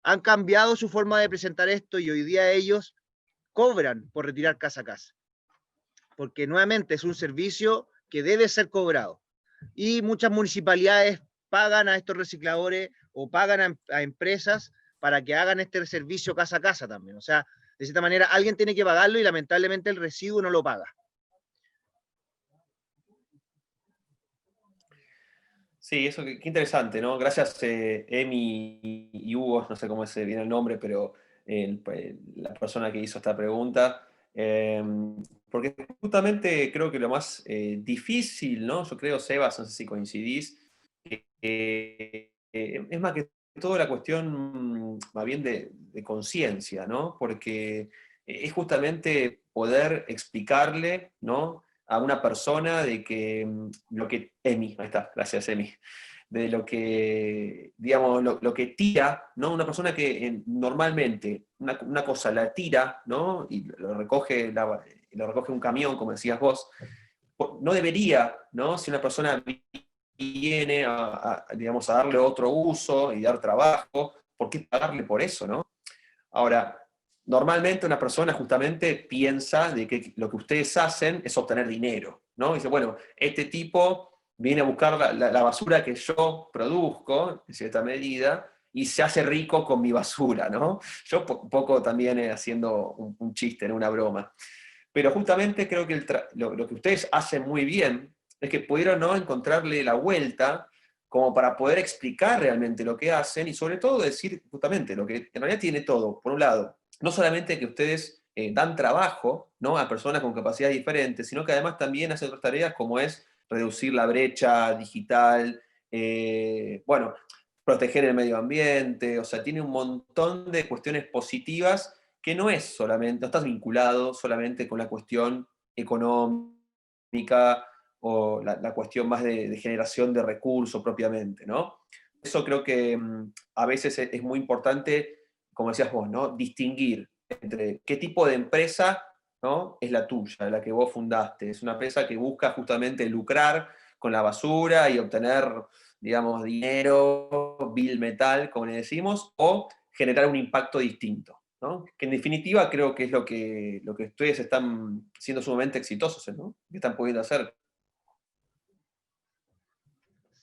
S1: han cambiado su forma de presentar esto y hoy día ellos cobran por retirar casa a casa. Porque nuevamente es un servicio que debe ser cobrado. Y muchas municipalidades pagan a estos recicladores o pagan a empresas para que hagan este servicio casa a casa también. O sea, de cierta manera alguien tiene que pagarlo y lamentablemente el residuo no lo paga.
S2: Sí, eso qué interesante, ¿no? Gracias, Emi y Hugo, no sé cómo es bien el nombre, pero la persona que hizo esta pregunta. Porque justamente creo que lo más difícil, ¿no? Yo creo, Sebas, no sé si coincidís, es más que todo la cuestión más bien de conciencia, ¿no? Porque es justamente poder explicarle, ¿no? A una persona de que lo que, Emi, ahí está, gracias Emi, de lo que, digamos, lo que tira, ¿no? Una persona que normalmente una cosa la tira, ¿no? Y lo recoge, lo recoge un camión, como decías vos, no debería, ¿no? Si una persona viene digamos, a darle otro uso y dar trabajo, ¿por qué pagarle por eso, no? Ahora, normalmente una persona justamente piensa de que lo que ustedes hacen es obtener dinero, ¿no? Dice, bueno, este tipo viene a buscar la basura que yo produzco, en cierta medida, y se hace rico con mi basura, ¿no? Yo un poco también haciendo un chiste, ¿no? Una broma. Pero justamente creo que lo que ustedes hacen muy bien es que pudieron, ¿no? Encontrarle la vuelta como para poder explicar realmente lo que hacen y sobre todo decir justamente lo que en realidad tiene todo. Por un lado, no solamente que ustedes dan trabajo, ¿no? A personas con capacidades diferentes, sino que además también hacen otras tareas como es reducir la brecha digital, bueno, proteger el medio ambiente, o sea, tiene un montón de cuestiones positivas que no es solamente, no estás vinculado solamente con la cuestión económica o la cuestión más de generación de recursos propiamente, ¿no? Eso creo que a veces es muy importante, como decías vos, ¿no? Distinguir entre qué tipo de empresa, ¿no? Es la tuya, la que vos fundaste. Es una empresa que busca justamente lucrar con la basura y obtener, digamos, dinero, bill metal, como le decimos, o generar un impacto distinto, ¿no? Que en definitiva creo que es lo que ustedes están siendo sumamente exitosos, ¿no? Que están pudiendo hacer.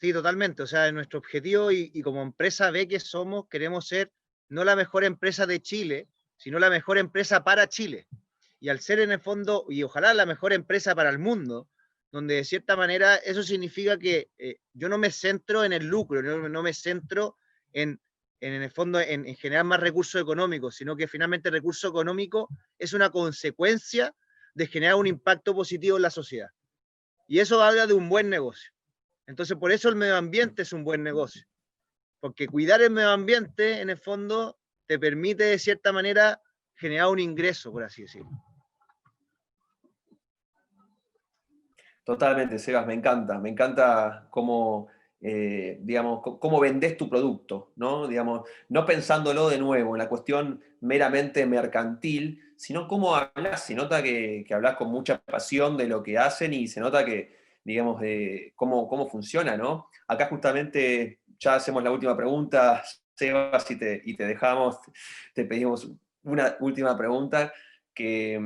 S1: Sí, totalmente. O sea, nuestro objetivo y como empresa B que somos, queremos ser no la mejor empresa de Chile, sino la mejor empresa para Chile. Y al ser en el fondo, y ojalá la mejor empresa para el mundo, donde de cierta manera eso significa que yo no me centro en el lucro, no me centro en el fondo en generar más recursos económicos, sino que finalmente el recurso económico es una consecuencia de generar un impacto positivo en la sociedad. Y eso habla de un buen negocio. Entonces, por eso el medio ambiente es un buen negocio, porque cuidar el medio ambiente, en el fondo, te permite de cierta manera generar un ingreso, por así decirlo.
S2: Totalmente, Sebas, me encanta cómo, digamos, cómo vendés tu producto, ¿no? Digamos, no pensándolo de nuevo en la cuestión meramente mercantil, sino cómo hablas, se nota que hablas con mucha pasión de lo que hacen y se nota que, digamos, de cómo funciona, ¿no? Acá justamente ya hacemos la última pregunta, Sebas, y te dejamos, te pedimos una última pregunta que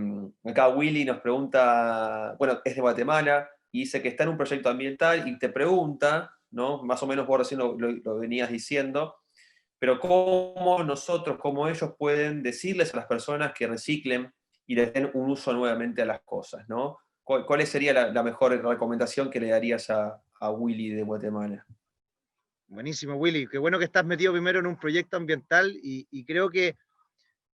S2: acá Willy nos pregunta, bueno, es de Guatemala, y dice que está en un proyecto ambiental y te pregunta, ¿no? Más o menos vos recién lo venías diciendo, pero cómo nosotros, cómo ellos pueden decirles a las personas que reciclen y les den un uso nuevamente a las cosas, ¿no? ¿Cuál sería la mejor recomendación que le darías a Willy de Guatemala?
S1: Buenísimo, Willy. Qué bueno que estás metido primero en un proyecto ambiental y creo que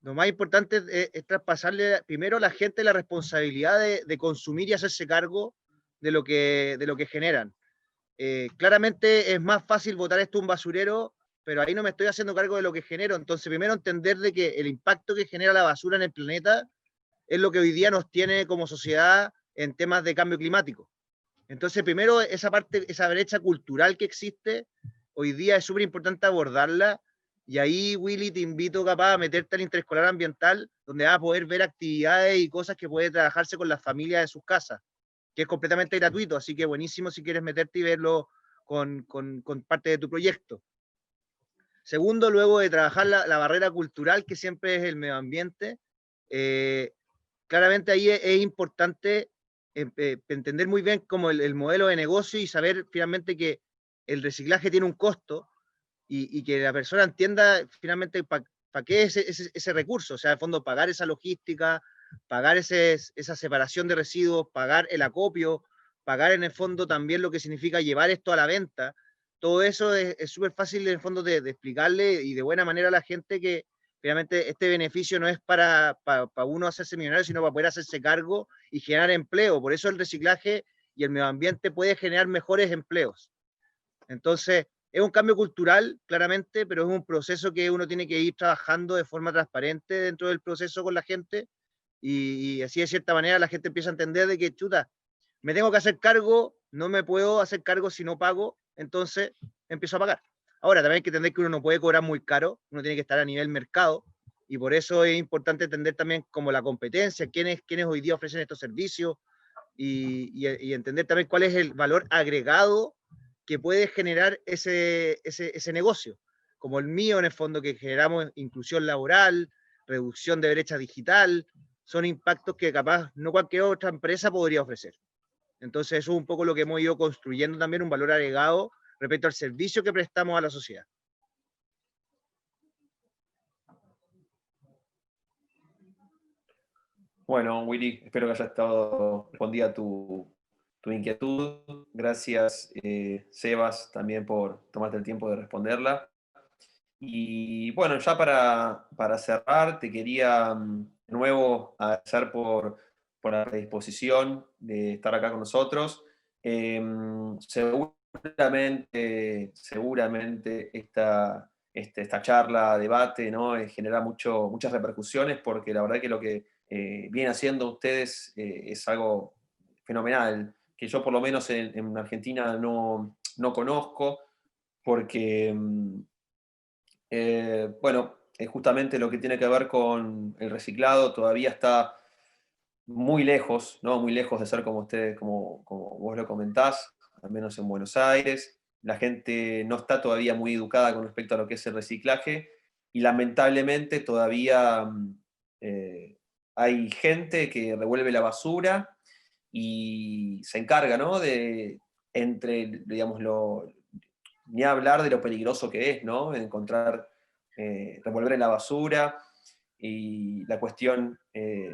S1: Lo más importante es traspasarle primero a la gente la responsabilidad de consumir y hacerse cargo de lo que generan. Claramente es más fácil botar esto a un basurero, pero ahí no me estoy haciendo cargo de lo que genero. Entonces, primero entender de que el impacto que genera la basura en el planeta es lo que hoy día nos tiene como sociedad en temas de cambio climático. Entonces, primero, esa parte, esa brecha cultural que existe, hoy día es súper importante abordarla. Y ahí, Willy, te invito capaz a meterte al interescolar ambiental, donde vas a poder ver actividades y cosas que puede trabajarse con las familias en sus casas, que es completamente gratuito. Así que buenísimo si quieres meterte y verlo con parte de tu proyecto. Segundo, luego de trabajar la barrera cultural, que siempre es el medio ambiente, claramente ahí es importante entender muy bien como el modelo de negocio y saber finalmente que el reciclaje tiene un costo y que la persona entienda finalmente para qué es ese recurso, o sea, en fondo pagar esa logística, pagar esa separación de residuos, pagar el acopio, pagar en el fondo también lo que significa llevar esto a la venta. Todo eso es súper fácil en el fondo de explicarle y de buena manera a la gente que finalmente este beneficio no es para uno hacerse millonario, sino para poder hacerse cargo y generar empleo. Por eso el reciclaje y el medio ambiente puede generar mejores empleos. Entonces, es un cambio cultural, claramente, pero es un proceso que uno tiene que ir trabajando de forma transparente dentro del proceso con la gente y así de cierta manera la gente empieza a entender de que, chuta, me tengo que hacer cargo, no me puedo hacer cargo si no pago, entonces empiezo a pagar. Ahora, también hay que entender que uno no puede cobrar muy caro, uno tiene que estar a nivel mercado y por eso es importante entender también como la competencia, quiénes hoy día ofrecen estos servicios y entender también cuál es el valor agregado que puede generar ese negocio, como el mío en el fondo, que generamos inclusión laboral, reducción de brecha digital, son impactos que capaz no cualquier otra empresa podría ofrecer. Entonces eso es un poco lo que hemos ido construyendo también, un valor agregado respecto al servicio que prestamos a la sociedad.
S2: Bueno, Willy, espero que haya estado respondida tu inquietud. Gracias, Sebas, también por tomarte el tiempo de responderla. Y bueno, ya para cerrar, te quería de nuevo agradecer por la predisposición de estar acá con nosotros. Seguramente esta charla, debate, ¿no? Genera muchas repercusiones porque la verdad que lo que vienen haciendo ustedes es algo fenomenal, que yo por lo menos en Argentina no conozco, porque bueno, justamente lo que tiene que ver con el reciclado todavía está muy lejos, ¿no? Muy lejos de ser como vos lo comentás, al menos en Buenos Aires. La gente no está todavía muy educada con respecto a lo que es el reciclaje y lamentablemente todavía hay gente que revuelve la basura y se encarga, ¿no? Digamos, ni hablar de lo peligroso que es, ¿no? Encontrar, revolver en la basura y la cuestión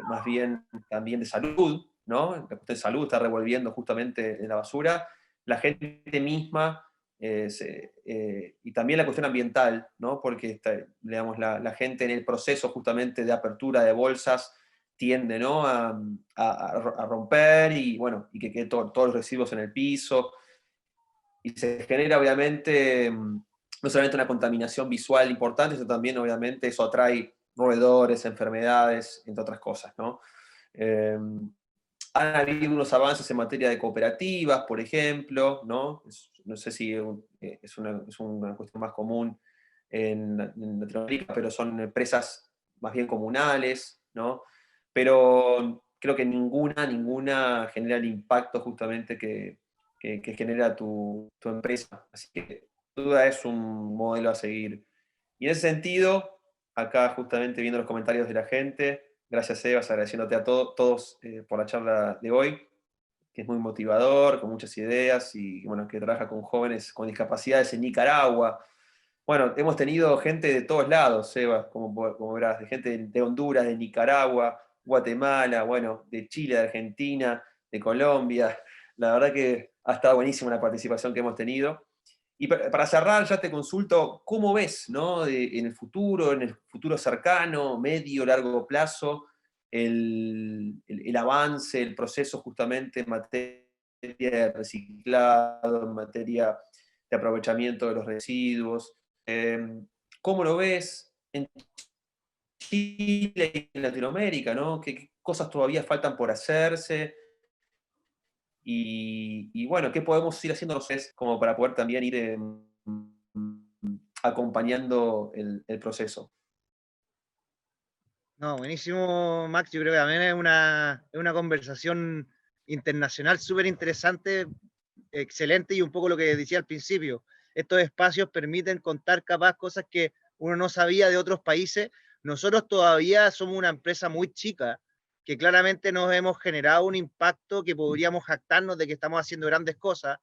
S2: más bien también de salud, ¿no? La cuestión de salud está revolviendo justamente en la basura, la gente misma y también la cuestión ambiental, ¿no? Porque digamos, la gente en el proceso justamente de apertura de bolsas tiende, ¿no? a romper y, bueno, y que queden todos los residuos en el piso y se genera obviamente no solamente una contaminación visual importante, sino también obviamente eso atrae roedores, enfermedades, entre otras cosas, ¿no? Han habido unos avances en materia de cooperativas, por ejemplo, ¿no? No sé si es una cuestión más común en Latinoamérica, pero son empresas más bien comunales, ¿no? Pero creo que ninguna genera el impacto justamente que genera tu empresa. Así que sin duda es un modelo a seguir. Y en ese sentido, acá justamente viendo los comentarios de la gente, gracias Sebas, agradeciéndote a todos por la charla de hoy, que es muy motivador, con muchas ideas y bueno, que trabaja con jóvenes con discapacidades en Nicaragua. Bueno, hemos tenido gente de todos lados, Sebas, como verás, de gente de Honduras, de Nicaragua, Guatemala, bueno, de Chile, de Argentina, de Colombia. La verdad que ha estado buenísima la participación que hemos tenido. Y para cerrar, ya te consulto, ¿cómo ves, ¿no? En el futuro cercano, medio, largo plazo, el avance, el proceso justamente en materia de reciclado, en materia de aprovechamiento de los residuos? ¿Cómo lo ves en Chile y en Latinoamérica, ¿no? ¿Qué cosas todavía faltan por hacerse? Y bueno, ¿qué podemos ir haciendo nosotros como para poder también ir acompañando el proceso?
S1: No, buenísimo, Max. Yo creo que también es una conversación internacional súper interesante, excelente, y un poco lo que decía al principio. Estos espacios permiten contar capaz cosas que uno no sabía de otros países. Nosotros todavía somos una empresa muy chica, que claramente nos hemos generado un impacto que podríamos jactarnos de que estamos haciendo grandes cosas.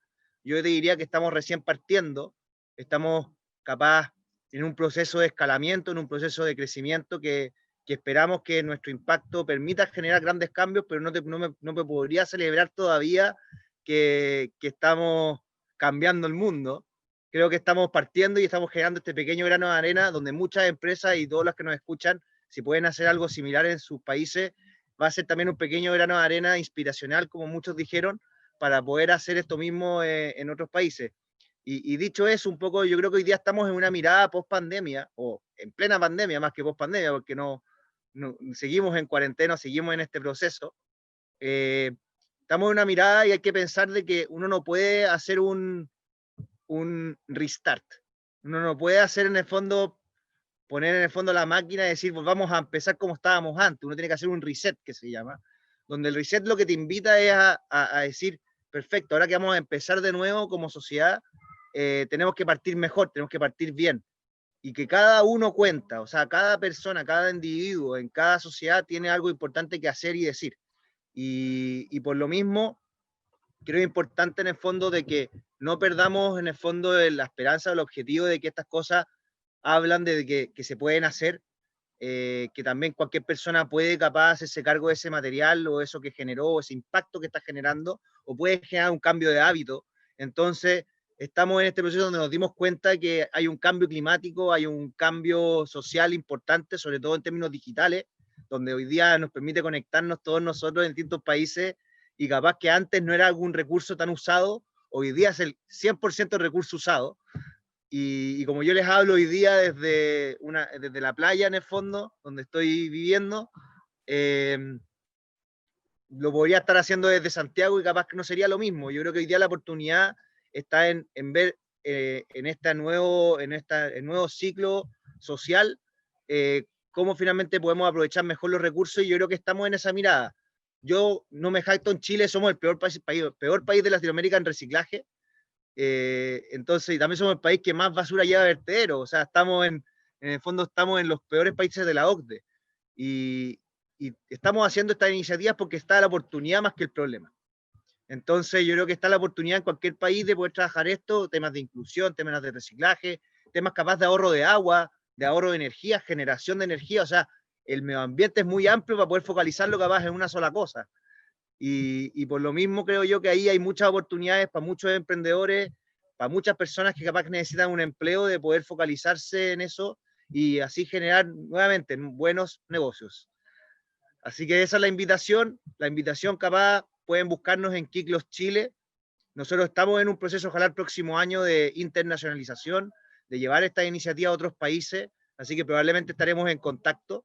S1: Yo te diría que estamos recién partiendo, estamos capaz en un proceso de escalamiento, en un proceso de crecimiento que esperamos que nuestro impacto permita generar grandes cambios, pero no me podría celebrar todavía que estamos cambiando el mundo. Creo que estamos partiendo y estamos generando este pequeño grano de arena donde muchas empresas y todos los que nos escuchan, si pueden hacer algo similar en sus países, va a ser también un pequeño grano de arena inspiracional, como muchos dijeron, para poder hacer esto mismo en otros países. Y dicho eso, un poco, yo creo que hoy día estamos en una mirada post pandemia, o en plena pandemia más que post pandemia, porque no, seguimos en cuarentena, seguimos en este proceso. Estamos en una mirada y hay que pensar de que uno no puede hacer un restart. Uno no puede hacer en el fondo, poner en el fondo la máquina y decir, pues vamos a empezar como estábamos antes. Uno tiene que hacer un reset, que se llama, donde el reset lo que te invita es a decir, perfecto, ahora que vamos a empezar de nuevo como sociedad, tenemos que partir mejor, tenemos que partir bien. Y que cada uno cuenta, o sea, cada persona, cada individuo en cada sociedad tiene algo importante que hacer y decir. Y por lo mismo, creo que es importante en el fondo de que no perdamos en el fondo la esperanza o el objetivo de que estas cosas hablan de que se pueden hacer, que también cualquier persona puede capaz hacerse cargo de ese material o eso que generó, ese impacto que está generando, o puede generar un cambio de hábito. Entonces, estamos en este proceso donde nos dimos cuenta que hay un cambio climático, hay un cambio social importante, sobre todo en términos digitales, donde hoy día nos permite conectarnos todos nosotros en distintos países y capaz que antes no era algún recurso tan usado, hoy día es el 100% recurso usado. Y como yo les hablo hoy día desde la playa en el fondo, donde estoy viviendo, eh, lo podría estar haciendo desde Santiago y capaz que no sería lo mismo. Yo creo que hoy día la oportunidad está en ver en este nuevo ciclo social cómo finalmente podemos aprovechar mejor los recursos y yo creo que estamos en esa mirada. Yo no me jacto en Chile, somos el peor país de Latinoamérica en reciclaje. Entonces, y también somos el país que más basura lleva a vertedero, o sea, en el fondo estamos en los peores países de la OCDE. Y estamos haciendo estas iniciativas porque está la oportunidad más que el problema. Entonces, yo creo que está la oportunidad en cualquier país de poder trabajar esto, temas de inclusión, temas de reciclaje, temas capaz de ahorro de agua, de ahorro de energía, generación de energía, o sea, el medio ambiente es muy amplio para poder focalizarlo capaz en una sola cosa. Y por lo mismo creo yo que ahí hay muchas oportunidades para muchos emprendedores, para muchas personas que capaz que necesitan un empleo de poder focalizarse en eso y así generar nuevamente buenos negocios. Así que esa es la invitación capaz pueden buscarnos en Kiklos Chile. Nosotros estamos en un proceso, ojalá el próximo año, de internacionalización, de llevar esta iniciativa a otros países, así que probablemente estaremos en contacto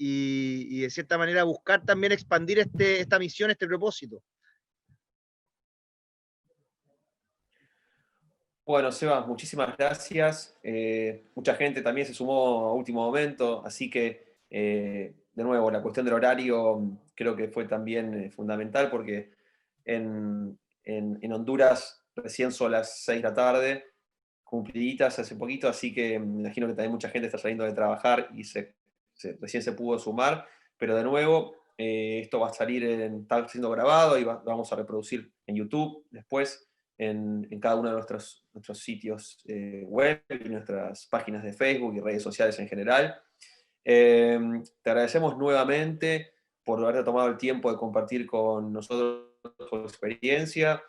S1: y de cierta manera buscar también expandir esta misión, este propósito.
S2: Bueno, Seba, muchísimas gracias. Mucha gente también se sumó a último momento, así que, de nuevo, la cuestión del horario creo que fue también fundamental porque en Honduras recién son las 6 de la tarde, cumpliditas hace poquito, así que me imagino que también mucha gente está saliendo de trabajar y recién se pudo sumar, pero de nuevo, esto va a salir, está siendo grabado y lo vamos a reproducir en YouTube después en cada uno de nuestros sitios web y nuestras páginas de Facebook y redes sociales en general. Te agradecemos nuevamente por haberte tomado el tiempo de compartir con nosotros tu experiencia.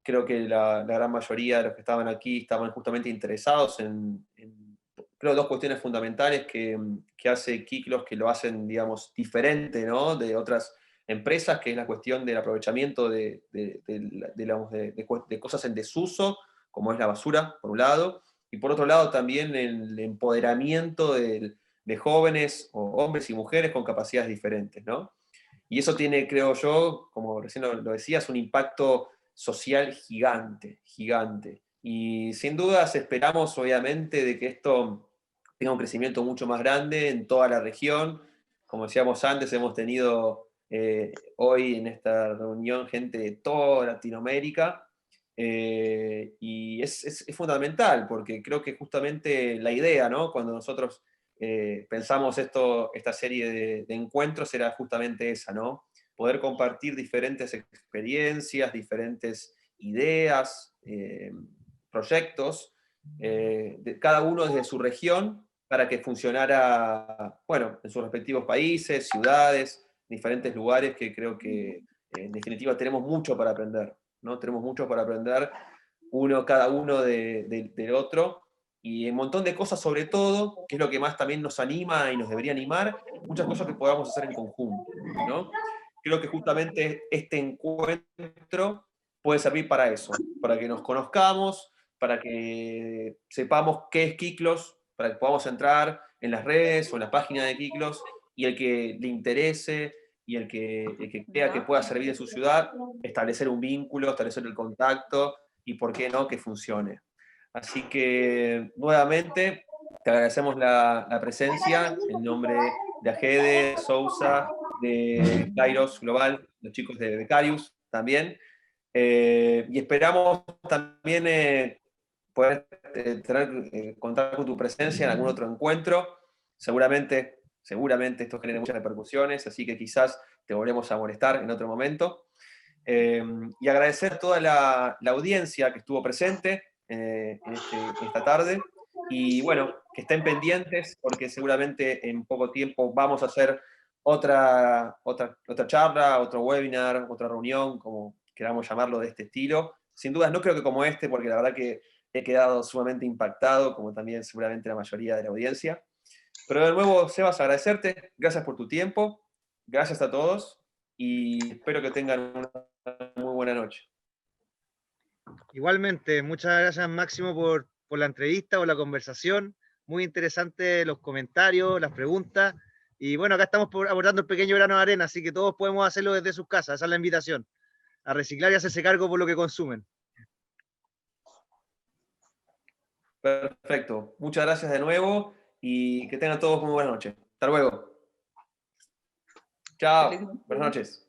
S2: creo que la gran mayoría de los que estaban aquí estaban justamente interesados creo, dos cuestiones fundamentales que hace Kiklos, que lo hacen, digamos, diferente, ¿no?, de otras empresas, que es la cuestión del aprovechamiento de cosas en desuso, como es la basura, por un lado, y por otro lado también el empoderamiento de jóvenes, o hombres y mujeres con capacidades diferentes, ¿no? Y eso tiene, creo yo, como recién lo decías, un impacto social gigante, gigante. Y sin dudas esperamos, obviamente, de que esto tenga un crecimiento mucho más grande en toda la región. Como decíamos antes, hemos tenido hoy en esta reunión gente de toda Latinoamérica. Y es fundamental, porque creo que justamente la idea, ¿no?, cuando nosotros pensamos esta serie de encuentros, era justamente esa, ¿no? Poder compartir diferentes experiencias, diferentes ideas, proyectos, de cada uno desde su región, para que funcionara, bueno, en sus respectivos países, ciudades, diferentes lugares, que creo que en definitiva tenemos mucho para aprender, ¿no? Tenemos mucho para aprender cada uno del otro, y un montón de cosas, sobre todo, que es lo que más también nos anima y nos debería animar, muchas cosas que podamos hacer en conjunto, ¿no? Creo que justamente este encuentro puede servir para eso, para que nos conozcamos, para que sepamos qué es Kiklos, para que podamos entrar en las redes o en la página de Kiklos, y el que le interese y el que crea que pueda servir en su ciudad, establecer un vínculo, establecer el contacto, y por qué no, que funcione. Así que, nuevamente, te agradecemos la presencia en nombre de Ajede, de Sousa, de Kairos Global, los chicos de Becarius también. Y esperamos también poder contar con tu presencia en algún otro encuentro. Seguramente esto genera muchas repercusiones, así que quizás te volvemos a molestar en otro momento. Y agradecer a toda la audiencia que estuvo presente en esta tarde. Y bueno, que estén pendientes, porque seguramente en poco tiempo vamos a hacer otra charla, otro webinar, otra reunión, como queramos llamarlo, de este estilo. Sin dudas, no creo que como este, porque la verdad que he quedado sumamente impactado, como también seguramente la mayoría de la audiencia. Pero de nuevo, Sebas, agradecerte. Gracias por tu tiempo. Gracias a todos. Y espero que tengan una muy buena noche.
S1: Igualmente, muchas gracias Máximo por la entrevista, por la conversación. Muy interesante los comentarios, las preguntas. Y bueno, acá estamos abordando el pequeño grano de arena, así que todos podemos hacerlo desde sus casas. Esa es la invitación, a reciclar y hacerse cargo por lo que consumen.
S2: Perfecto. Muchas gracias de nuevo y que tengan todos muy buena noche. Hasta luego. Chao. Buenas noches.